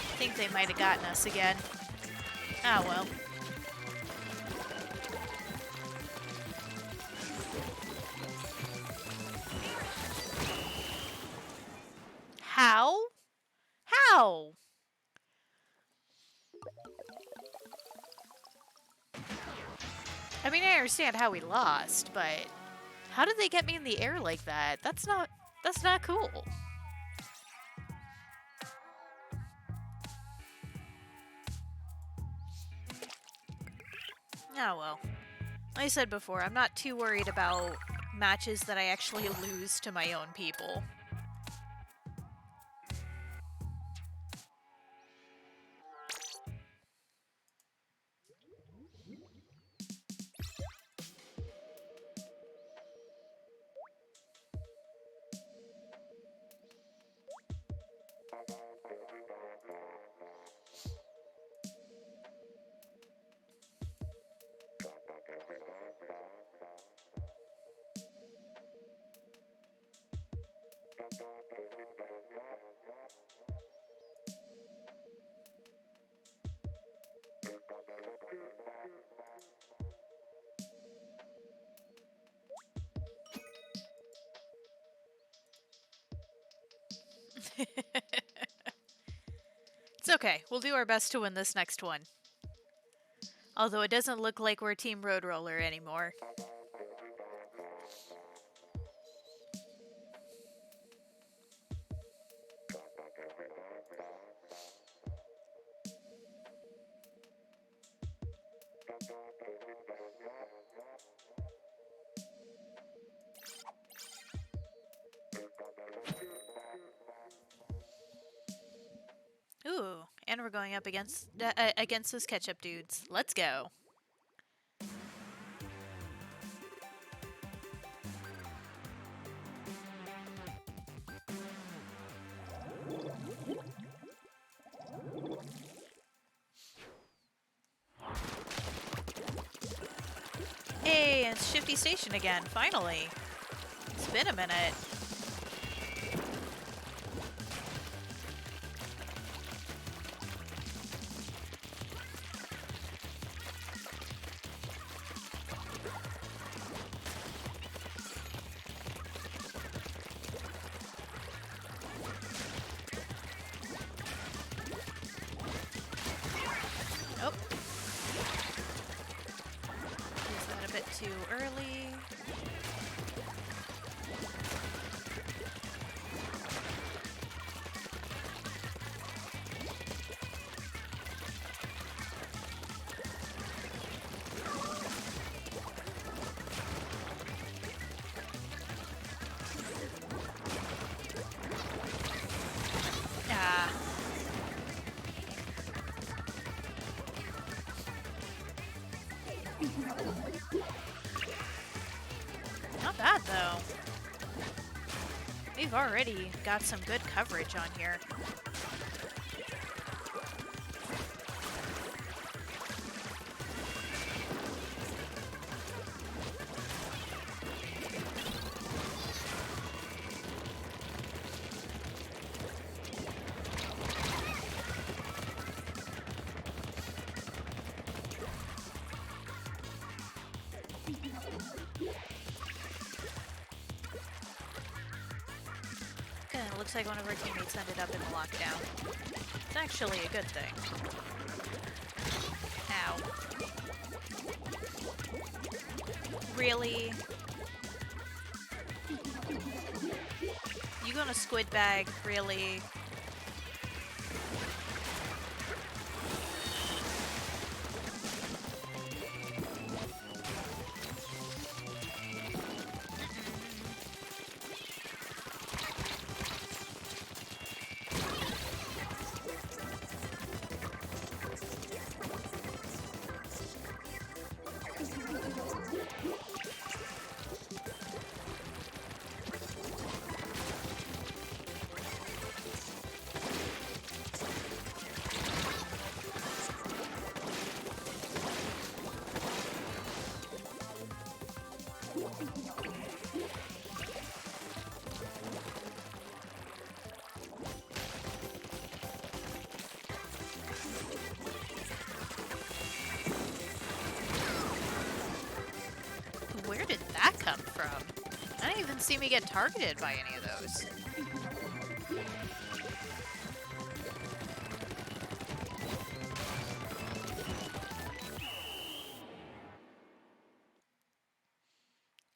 I think they might have gotten us again. Ah, well. How? How? I mean, I understand how we lost, but how did they get me in the air like that? That's not cool. Oh well. Like I said before, I'm not too worried about matches that I actually lose to my own people. It's okay. We'll do our best to win this next one. Although it doesn't look like we're Team Road Roller anymore. Ooh, and we're going up against those ketchup dudes. Let's go. Hey, it's Shifty Station again, finally. It's been a minute. Oh. Use that a bit too early. Ah. Not bad, though. We've already got some good coverage on here. It looks like one of our teammates ended up in the lockdown. It's actually a good thing. Ow. Really? You gonna squid bag? Really? even see me get targeted by any of those.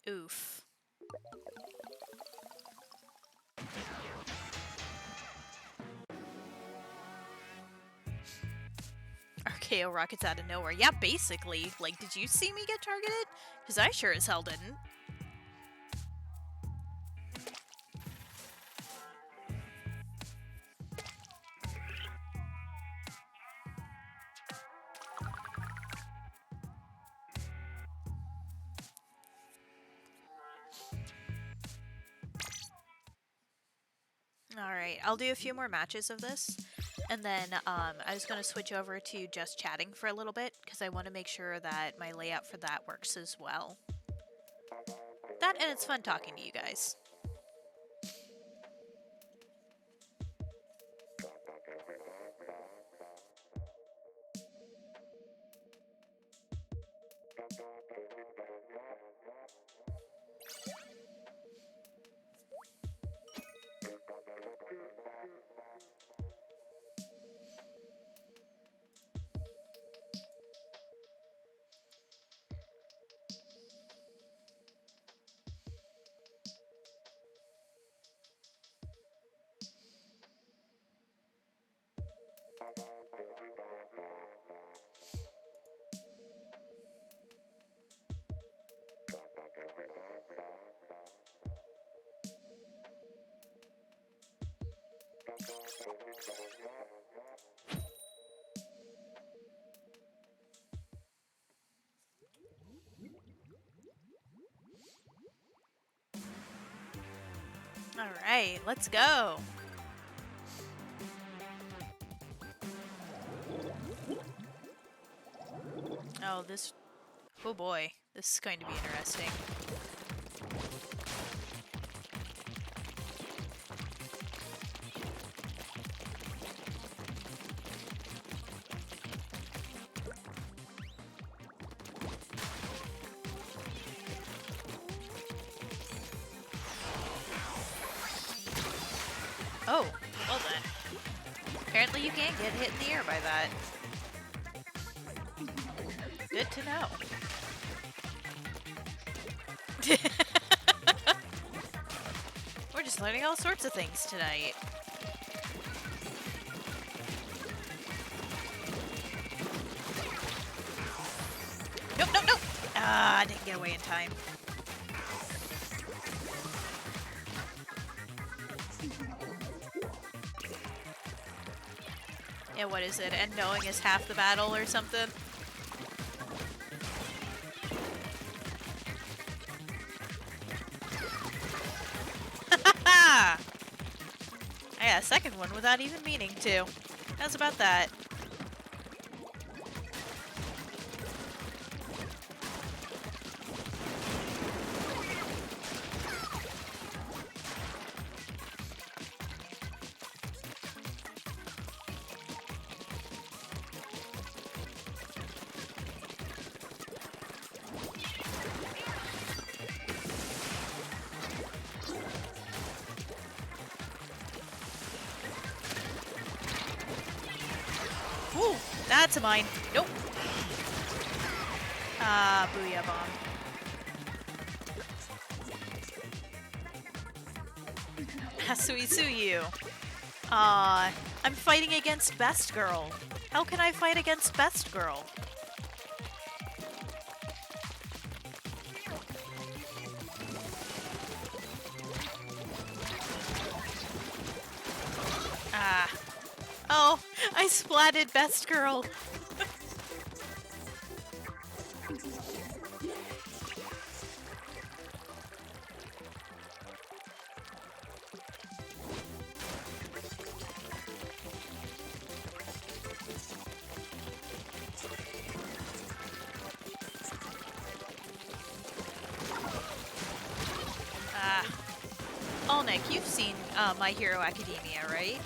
Oof. RKO rockets out of nowhere. Yeah, basically. Like, did you see me get targeted? Because I sure as hell didn't. Alright, I'll do a few more matches of this, and then I was going to switch over to just chatting for a little bit, because I want to make sure that my layout for that works as well. That, and it's fun talking to you guys. Alright, let's go! Oh, this... Oh boy, this is going to be interesting. Oh, well then. Apparently you can't get hit in the air by that. Good to know. We're just learning all sorts of things tonight. Nope, nope, nope! Ah, I didn't get away in time. Yeah, what is it? And knowing is half the battle or something? I got a second one without even meaning to. How's about that? Ooh, that's a mine. Nope. Ah, booyah bomb. Hasuisuyu. I'm fighting against Best Girl. How can I fight against Best Girl? Ah. Oh, I splatted Best Girl. Nick, you've seen My Hero Academia, right?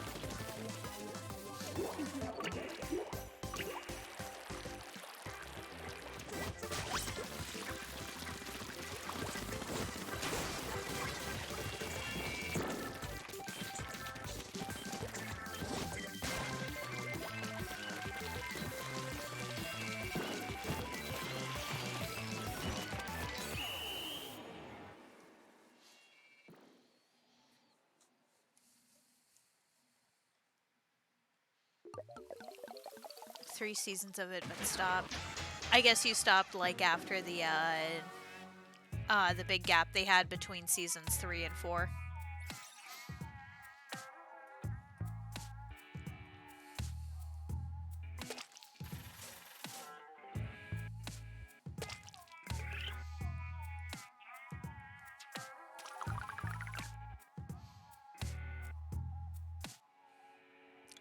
3 seasons of it, but stopped. I guess you stopped like after the big gap they had between seasons 3 and 4.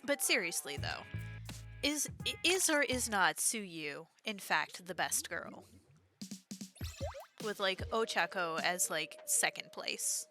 But seriously though, is or is not Suyu in fact the best girl? With like Ochako as like second place.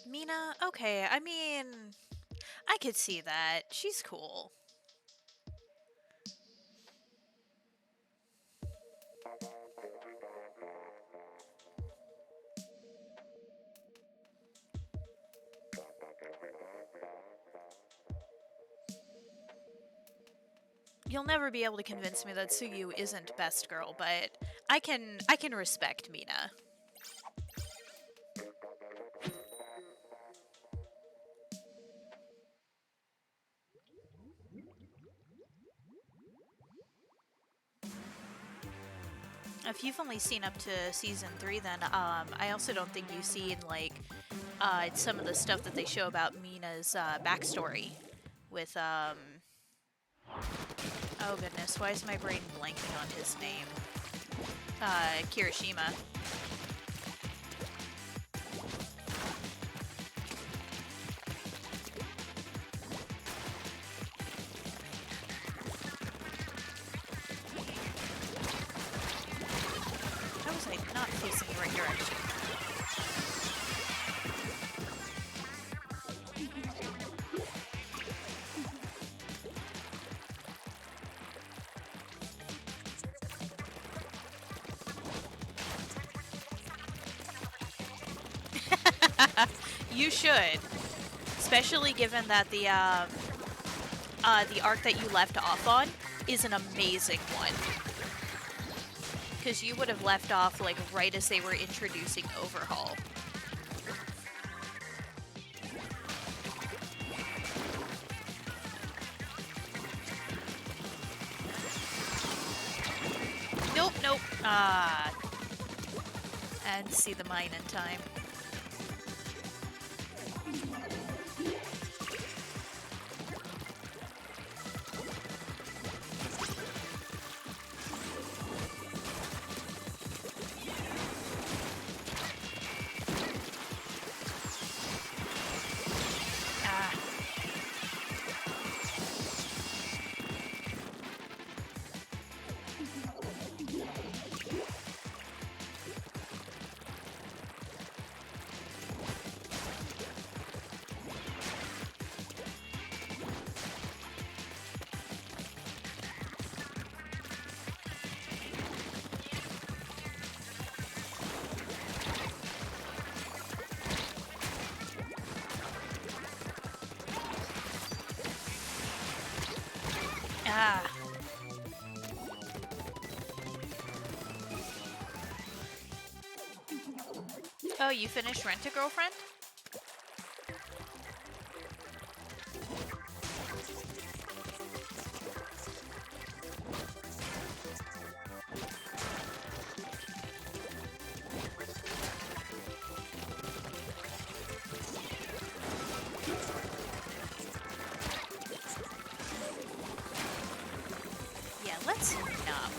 Mina, okay, I mean, I could see that. She's cool. You'll never be able to convince me that Suyu isn't best girl, but I can respect Mina. If you've only seen up to season 3, then I also don't think you've seen like some of the stuff that they show about Mina's backstory with oh goodness, why is my brain blanking on his name? Kirishima. How was I not facing the right direction? You should, especially given that the arc that you left off on is an amazing one. Because you would have left off like right as they were introducing Overhaul. Nope, nope. And see the mine in time. Ah. Oh, you finished Rent-A-Girlfriend? Yeah, let's not do that.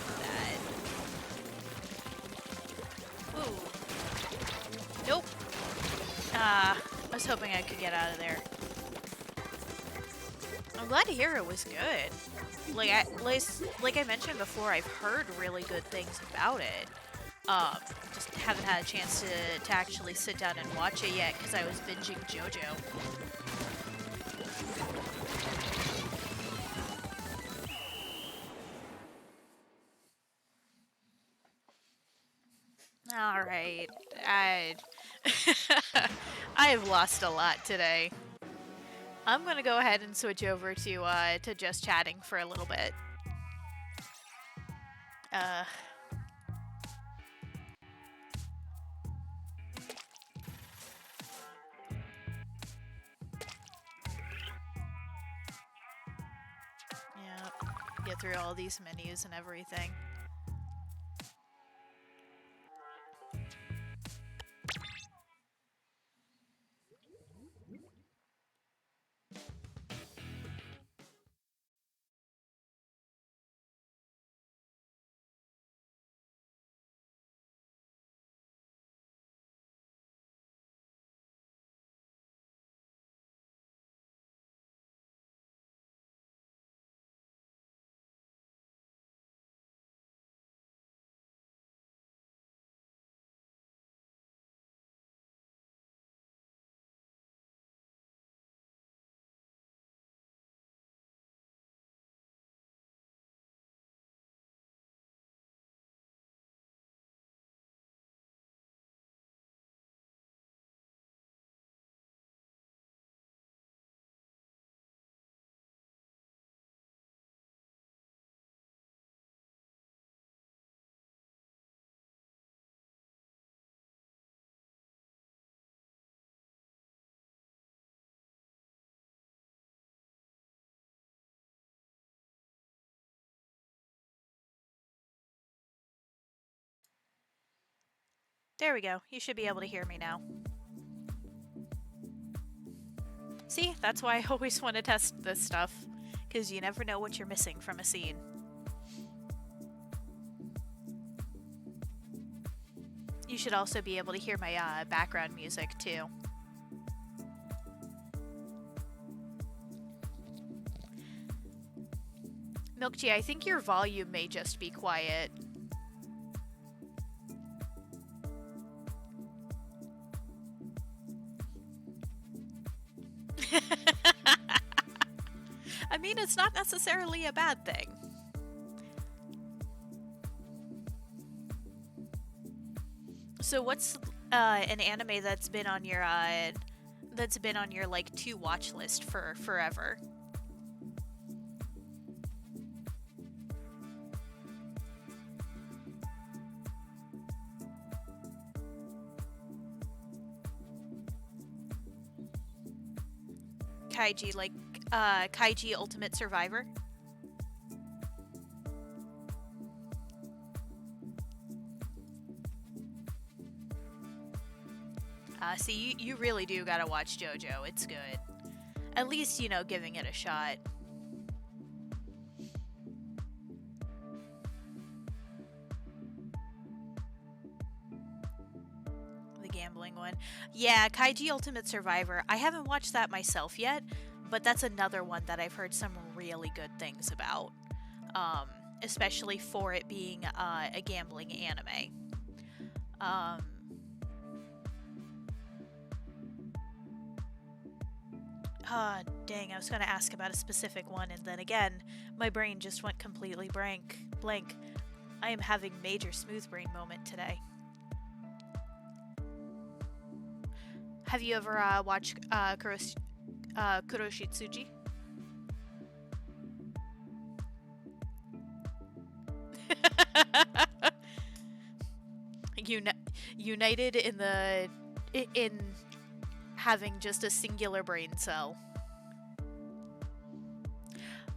Ooh. Nope. I was hoping I could get out of there. I'm glad to hear it was good. Like I mentioned before, I've heard really good things about it. Just haven't had a chance to actually sit down and watch it yet because I was binging JoJo. All right. I I have lost a lot today. I'm gonna go ahead and switch over to just chatting for a little bit. Uh, yeah. Get through all these menus and everything. There we go. You should be able to hear me now. See, that's why I always want to test this stuff, because you never know what you're missing from a scene. You should also be able to hear my background music, too. Milkchi, I think your volume may just be quiet. I mean, it's not necessarily a bad thing. So what's an anime that's been on your like to watch list for forever? Kaiji, like Kaiji Ultimate Survivor? See, you really do gotta watch JoJo. It's good. At least, you know, giving it a shot. The gambling one. Yeah, Kaiji Ultimate Survivor. I haven't watched that myself yet, but that's another one that I've heard some really good things about. Especially for it being a gambling anime. Dang, I was going to ask about a specific one, and then again, my brain just went completely blank. I am having major smooth brain moment today. Have you ever watched Kuroshitsuji? United in having just a singular brain cell.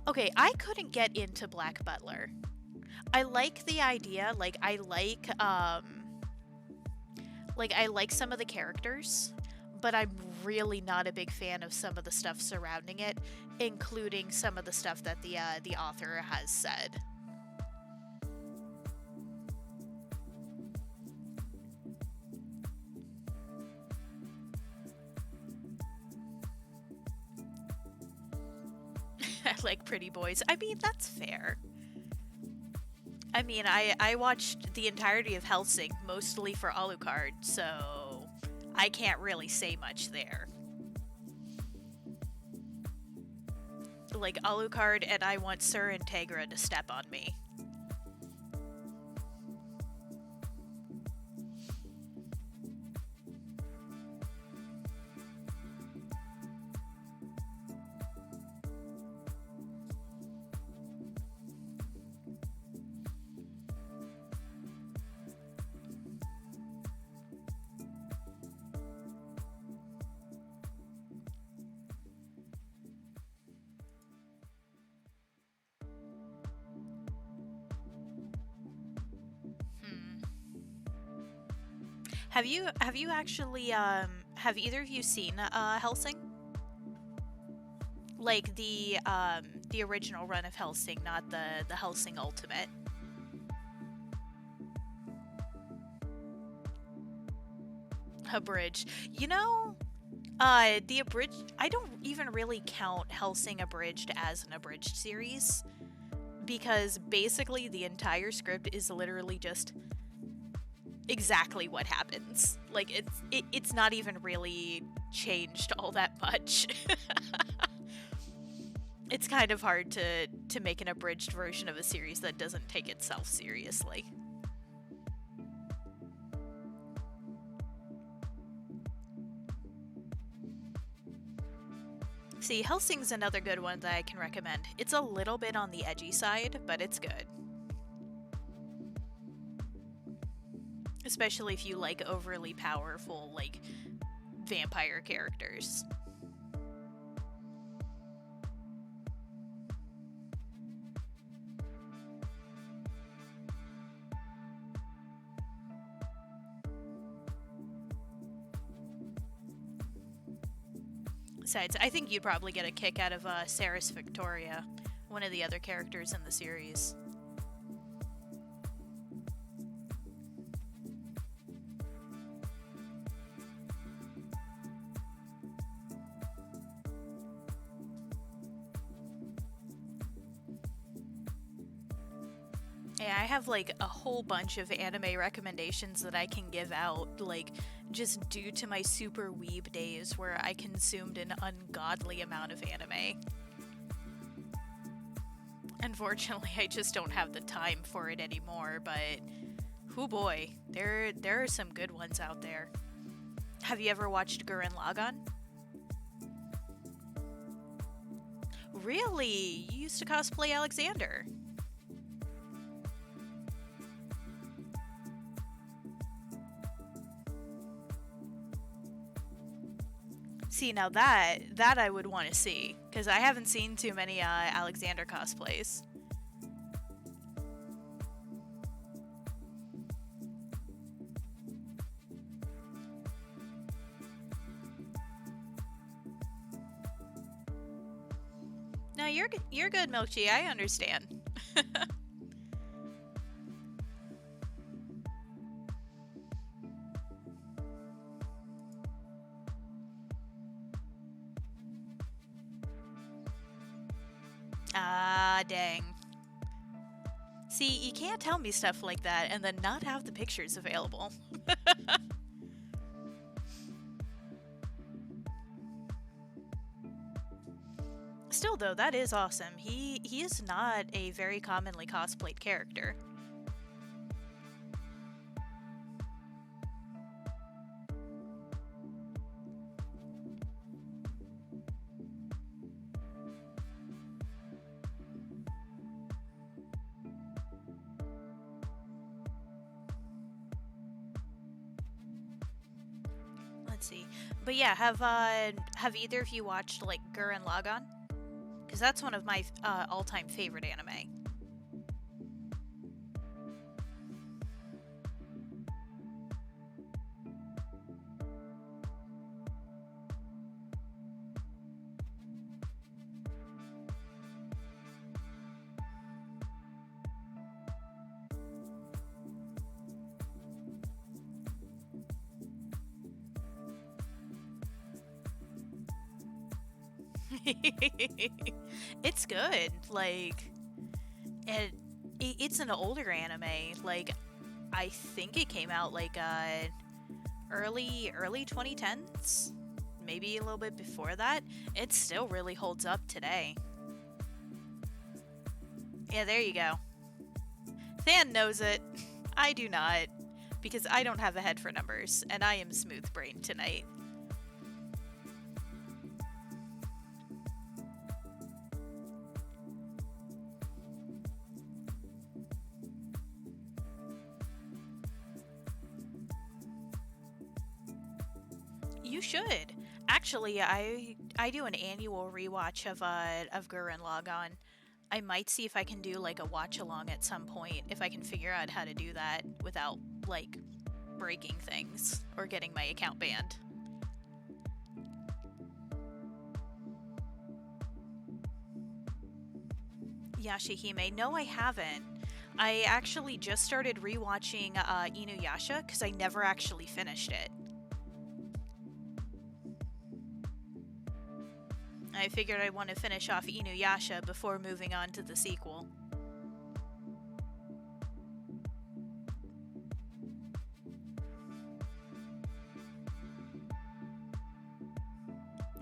Okay, I couldn't get into Black Butler. I like the idea, like I like some of the characters, but I'm really not a big fan of some of the stuff surrounding it, including some of the stuff that the author has said. I like pretty boys. I mean, that's fair. I mean, I watched the entirety of Hellsing, mostly for Alucard, so I can't really say much there. Like, Alucard and I want Sir Integra to step on me. Have you actually have either of you seen Hellsing? Like the original run of Hellsing, not the Hellsing Ultimate. Abridged. You know, the abridged, I don't even really count Hellsing Abridged as an abridged series because basically the entire script is literally just exactly what happens. Like it's not even really changed all that much. It's kind of hard to make an abridged version of a series that doesn't take itself seriously. See, Helsing's another good one that I can recommend. It's a little bit on the edgy side, but it's good. Especially if you like overly powerful, like, vampire characters. Besides, I think you'd probably get a kick out of Saris Victoria, one of the other characters in the series. Yeah, I have like a whole bunch of anime recommendations that I can give out, like just due to my super weeb days where I consumed an ungodly amount of anime. Unfortunately, I just don't have the time for it anymore, but whoo boy, there are some good ones out there. Have you ever watched Gurren Lagann? Really? You used to cosplay Alexander? See, now that I would want to see because I haven't seen too many Alexander cosplays. No, you're good, Milky. I understand. Ah, dang. See, you can't tell me stuff like that and then not have the pictures available. Still though, that is awesome. He is not a very commonly cosplayed character. Let's see. But yeah, have either of you watched like Gurren Lagann? Because that's one of my all-time favorite anime. It's good. Like it, it's an older anime. Like I think it came out like early 2010s, maybe a little bit before that. It still really holds up today. Yeah, there you go. Than knows it. I do not because I don't have a head for numbers and I am smooth brained tonight. You should. Actually, I do an annual rewatch of Gurren Lagann. I might see if I can do like a watch along at some point if I can figure out how to do that without like breaking things or getting my account banned. Yashahime, no, I haven't. I actually just started rewatching Inuyasha because I never actually finished it. I figured I'd want to finish off Inuyasha before moving on to the sequel.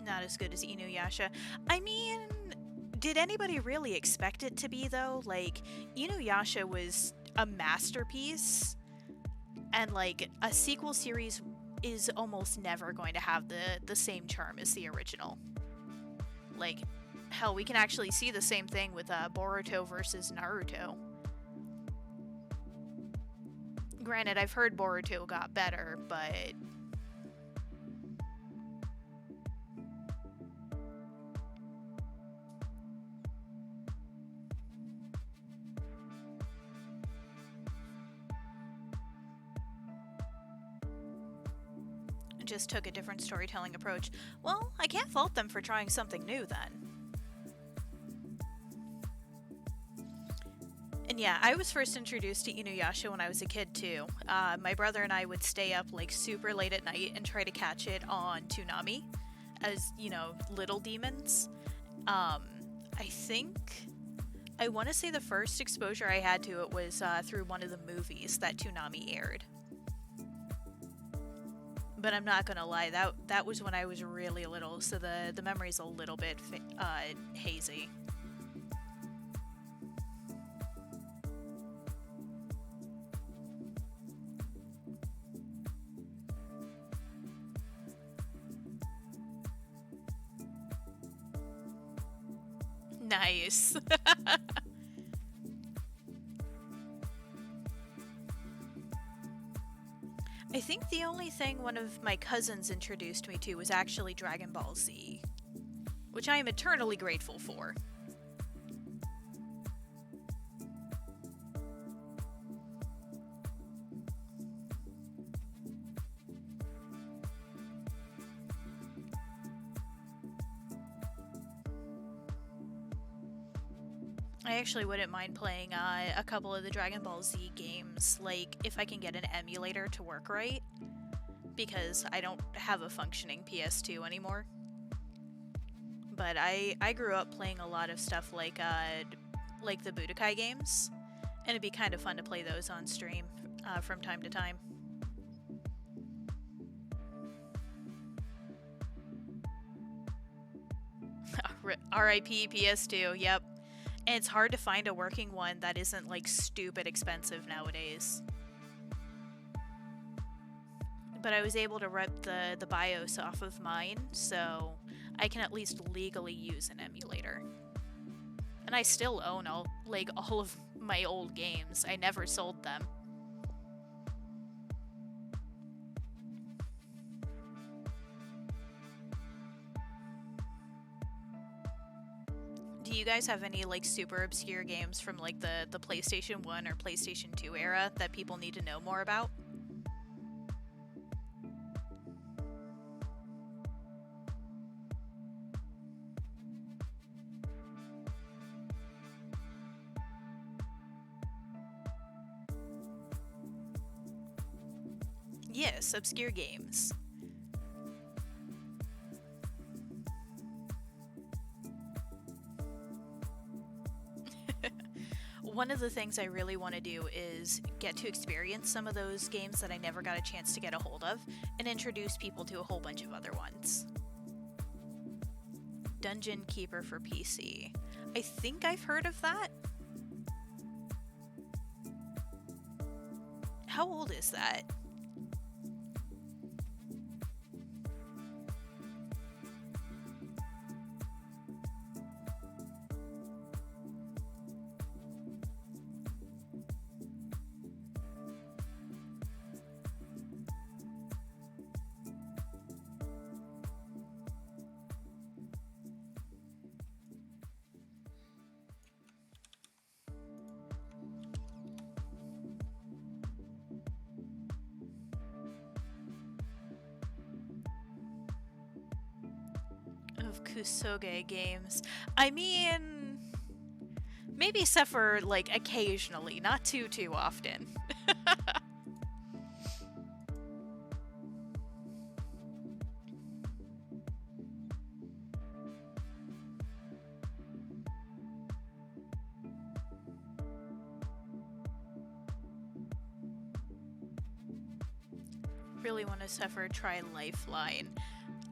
Not as good as Inuyasha. I mean, did anybody really expect it to be, though? Like, Inuyasha was a masterpiece, and, like, a sequel series is almost never going to have the same charm as the original. Like, hell, we can actually see the same thing with Boruto versus Naruto. Granted, I've heard Boruto got better, but just took a different storytelling approach. Well, I can't fault them for trying something new then. And yeah, I was first introduced to Inuyasha when I was a kid too. My brother and I would stay up like super late at night and try to catch it on Toonami as, little demons. I want to say the first exposure I had to it was through one of the movies that Toonami aired. But I'm not gonna lie, that was when I was really little, so the memory's a little bit hazy. Nice. I think the only thing one of my cousins introduced me to was actually Dragon Ball Z, which I am eternally grateful for. I actually wouldn't mind playing a couple of the Dragon Ball Z games, like if I can get an emulator to work right, because I don't have a functioning PS2 anymore. But I grew up playing a lot of stuff like the Budokai games, and it'd be kind of fun to play those on stream from time to time. RIP PS2, yep. And it's hard to find a working one that isn't like stupid expensive nowadays. But I was able to rip the BIOS off of mine, so I can at least legally use an emulator. And I still own all of my old games. I never sold them. Do you guys have any like super obscure games from like the PlayStation 1 or PlayStation 2 era that people need to know more about? Yes, obscure games. One of the things I really want to do is get to experience some of those games that I never got a chance to get a hold of and introduce people to a whole bunch of other ones. Dungeon Keeper for PC. I think I've heard of that. How old is that? of Kusoge games. I mean, maybe suffer, like, occasionally, not too often. Really want to suffer, try Lifeline.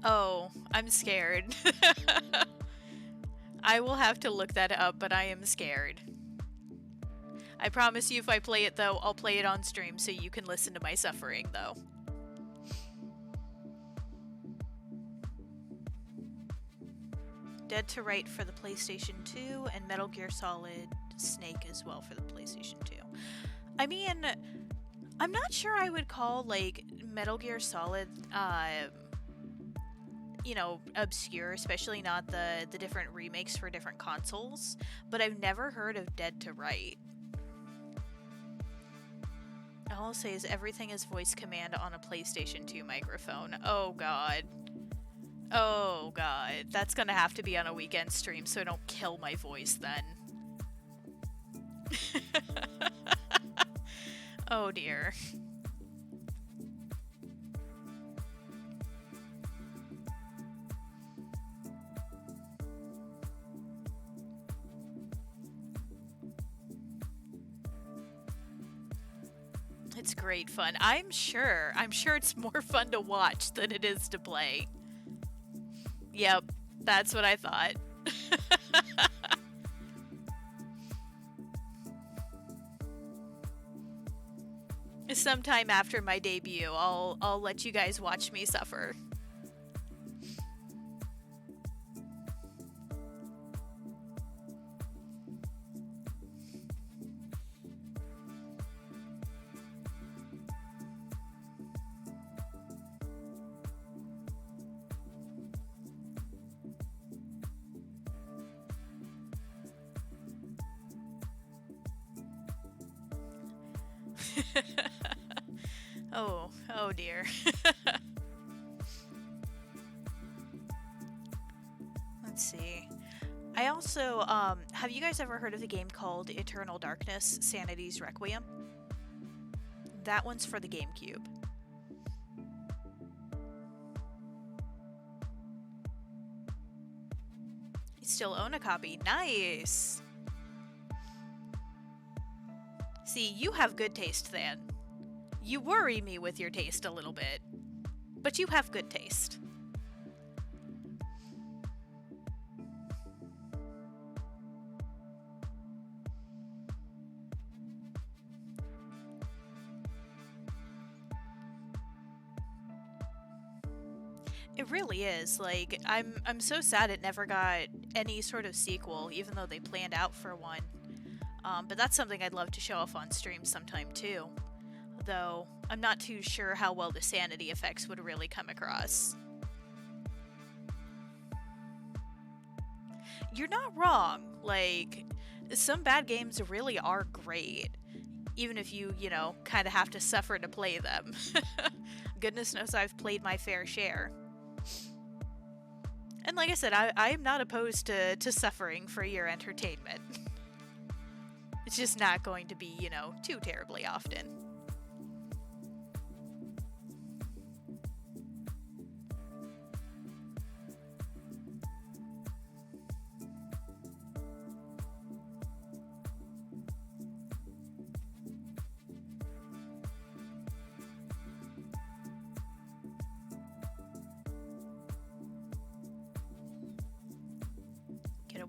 Oh, I'm scared. I will have to look that up, but I am scared. I promise you if I play it though, I'll play it on stream so you can listen to my suffering though. Dead to Right for the PlayStation 2 and Metal Gear Solid Snake as well for the PlayStation 2. I mean, I'm not sure I would call, like, Metal Gear Solid, you know, obscure, especially not the different remakes for different consoles, but I've never heard of Dead to Right. All I'll say is everything is voice command on a PlayStation 2 microphone. Oh god. Oh god. That's gonna have to be on a weekend stream so I don't kill my voice then. Oh dear. It's great fun. I'm sure it's more fun to watch than it is to play. Yep, that's what I thought. Sometime after my debut, I'll let you guys watch me suffer. Oh dear. Let's see. I also, have you guys ever heard of the game called Eternal Darkness: Sanity's Requiem? That one's for the GameCube. You still own a copy. Nice! See, you have good taste then. You worry me with your taste a little bit, but you have good taste. It really is. Like, I'm so sad it never got any sort of sequel, even though they planned out for one. But that's something I'd love to show off on stream sometime too. Though I'm not too sure how well the sanity effects would really come across. You're not wrong. Like, some bad games really are great, even if you know, kind of have to suffer to play them. Goodness knows I've played my fair share. And like I said, I'm not opposed to suffering for your entertainment. It's just not going to be, you know, too terribly often.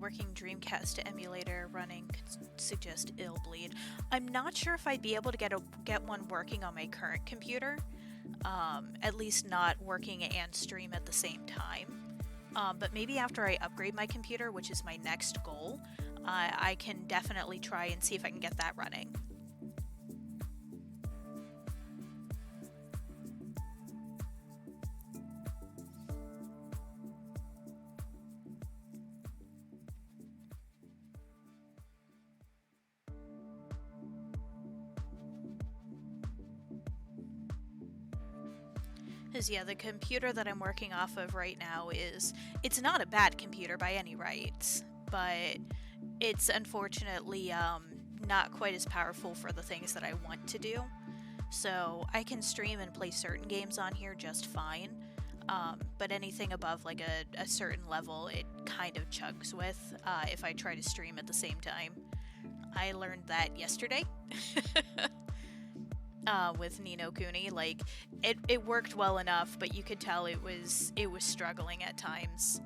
Working Dreamcast emulator running could suggest ill bleed. I'm not sure if I'd be able to get one working on my current computer. At least not working and stream at the same time. But maybe after I upgrade my computer, which is my next goal, I can definitely try and see if I can get that running. Is yeah, the computer that I'm working off of right now it's not a bad computer by any rights, but it's unfortunately not quite as powerful for the things that I want to do. So I can stream and play certain games on here just fine, but anything above like a certain level, it kind of chugs with if I try to stream at the same time. I learned that yesterday. With Nino Kuni, like it worked well enough, but you could tell it was struggling at times.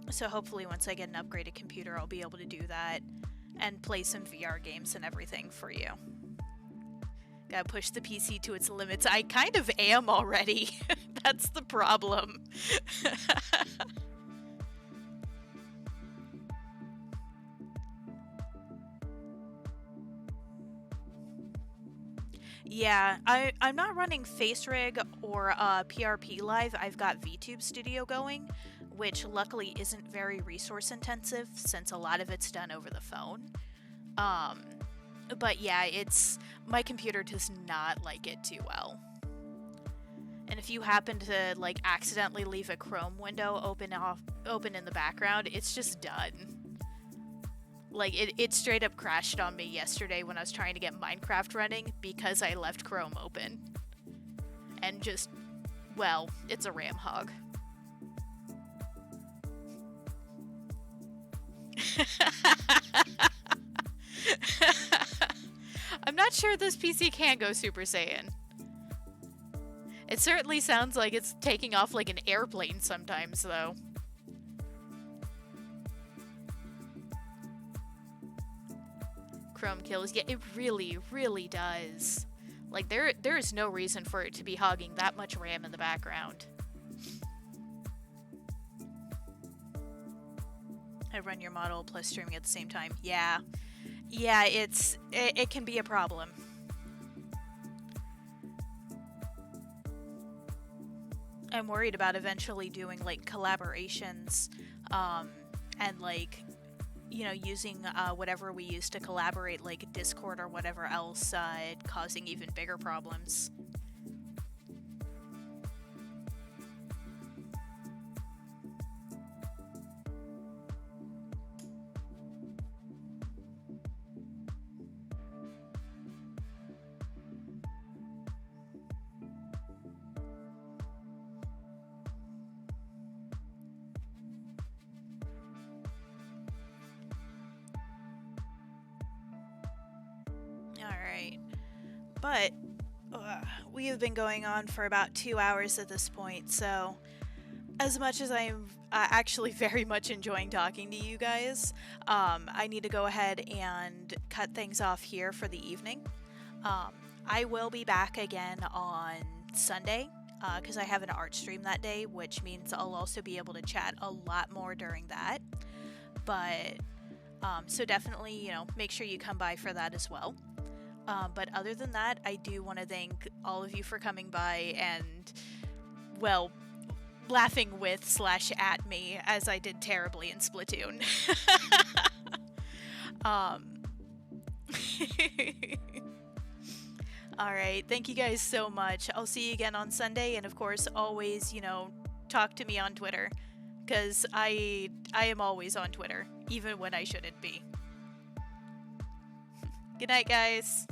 So hopefully once I get an upgraded computer, I'll be able to do that and play some VR games and everything for you. Gotta push the PC to its limits. I kind of am already. That's the problem. Yeah, I'm not running FaceRig or PRP Live. I've got VTube Studio going, which luckily isn't very resource intensive since a lot of it's done over the phone. Um, but yeah, my computer does not like it too well. And if you happen to like accidentally leave a Chrome window open in the background, it's just done. Like, it straight up crashed on me yesterday when I was trying to get Minecraft running because I left Chrome open. And just, well, it's a RAM hog. I'm not sure this PC can go Super Saiyan. It certainly sounds like it's taking off like an airplane sometimes, though. Chrome kills. Yeah, it really, really does. Like, there is no reason for it to be hogging that much RAM in the background. I run your model plus streaming at the same time. Yeah. Yeah, it can be a problem. I'm worried about eventually doing, like, collaborations, and, like, you know, using whatever we use to collaborate, like Discord or whatever else, causing even bigger problems. Alright. But we have been going on for about 2 hours at this point, so as much as I'm actually very much enjoying talking to you guys, I need to go ahead and cut things off here for the evening. I will be back again on Sunday, because I have an art stream that day, which means I'll also be able to chat a lot more during that. But, so definitely, you know, make sure you come by for that as well. But other than that, I do want to thank all of you for coming by and, well, laughing with / at me as I did terribly in Splatoon. Alright, thank you guys so much. I'll see you again on Sunday, and of course, always, you know, talk to me on Twitter, because I am always on Twitter, even when I shouldn't be. Good night, guys.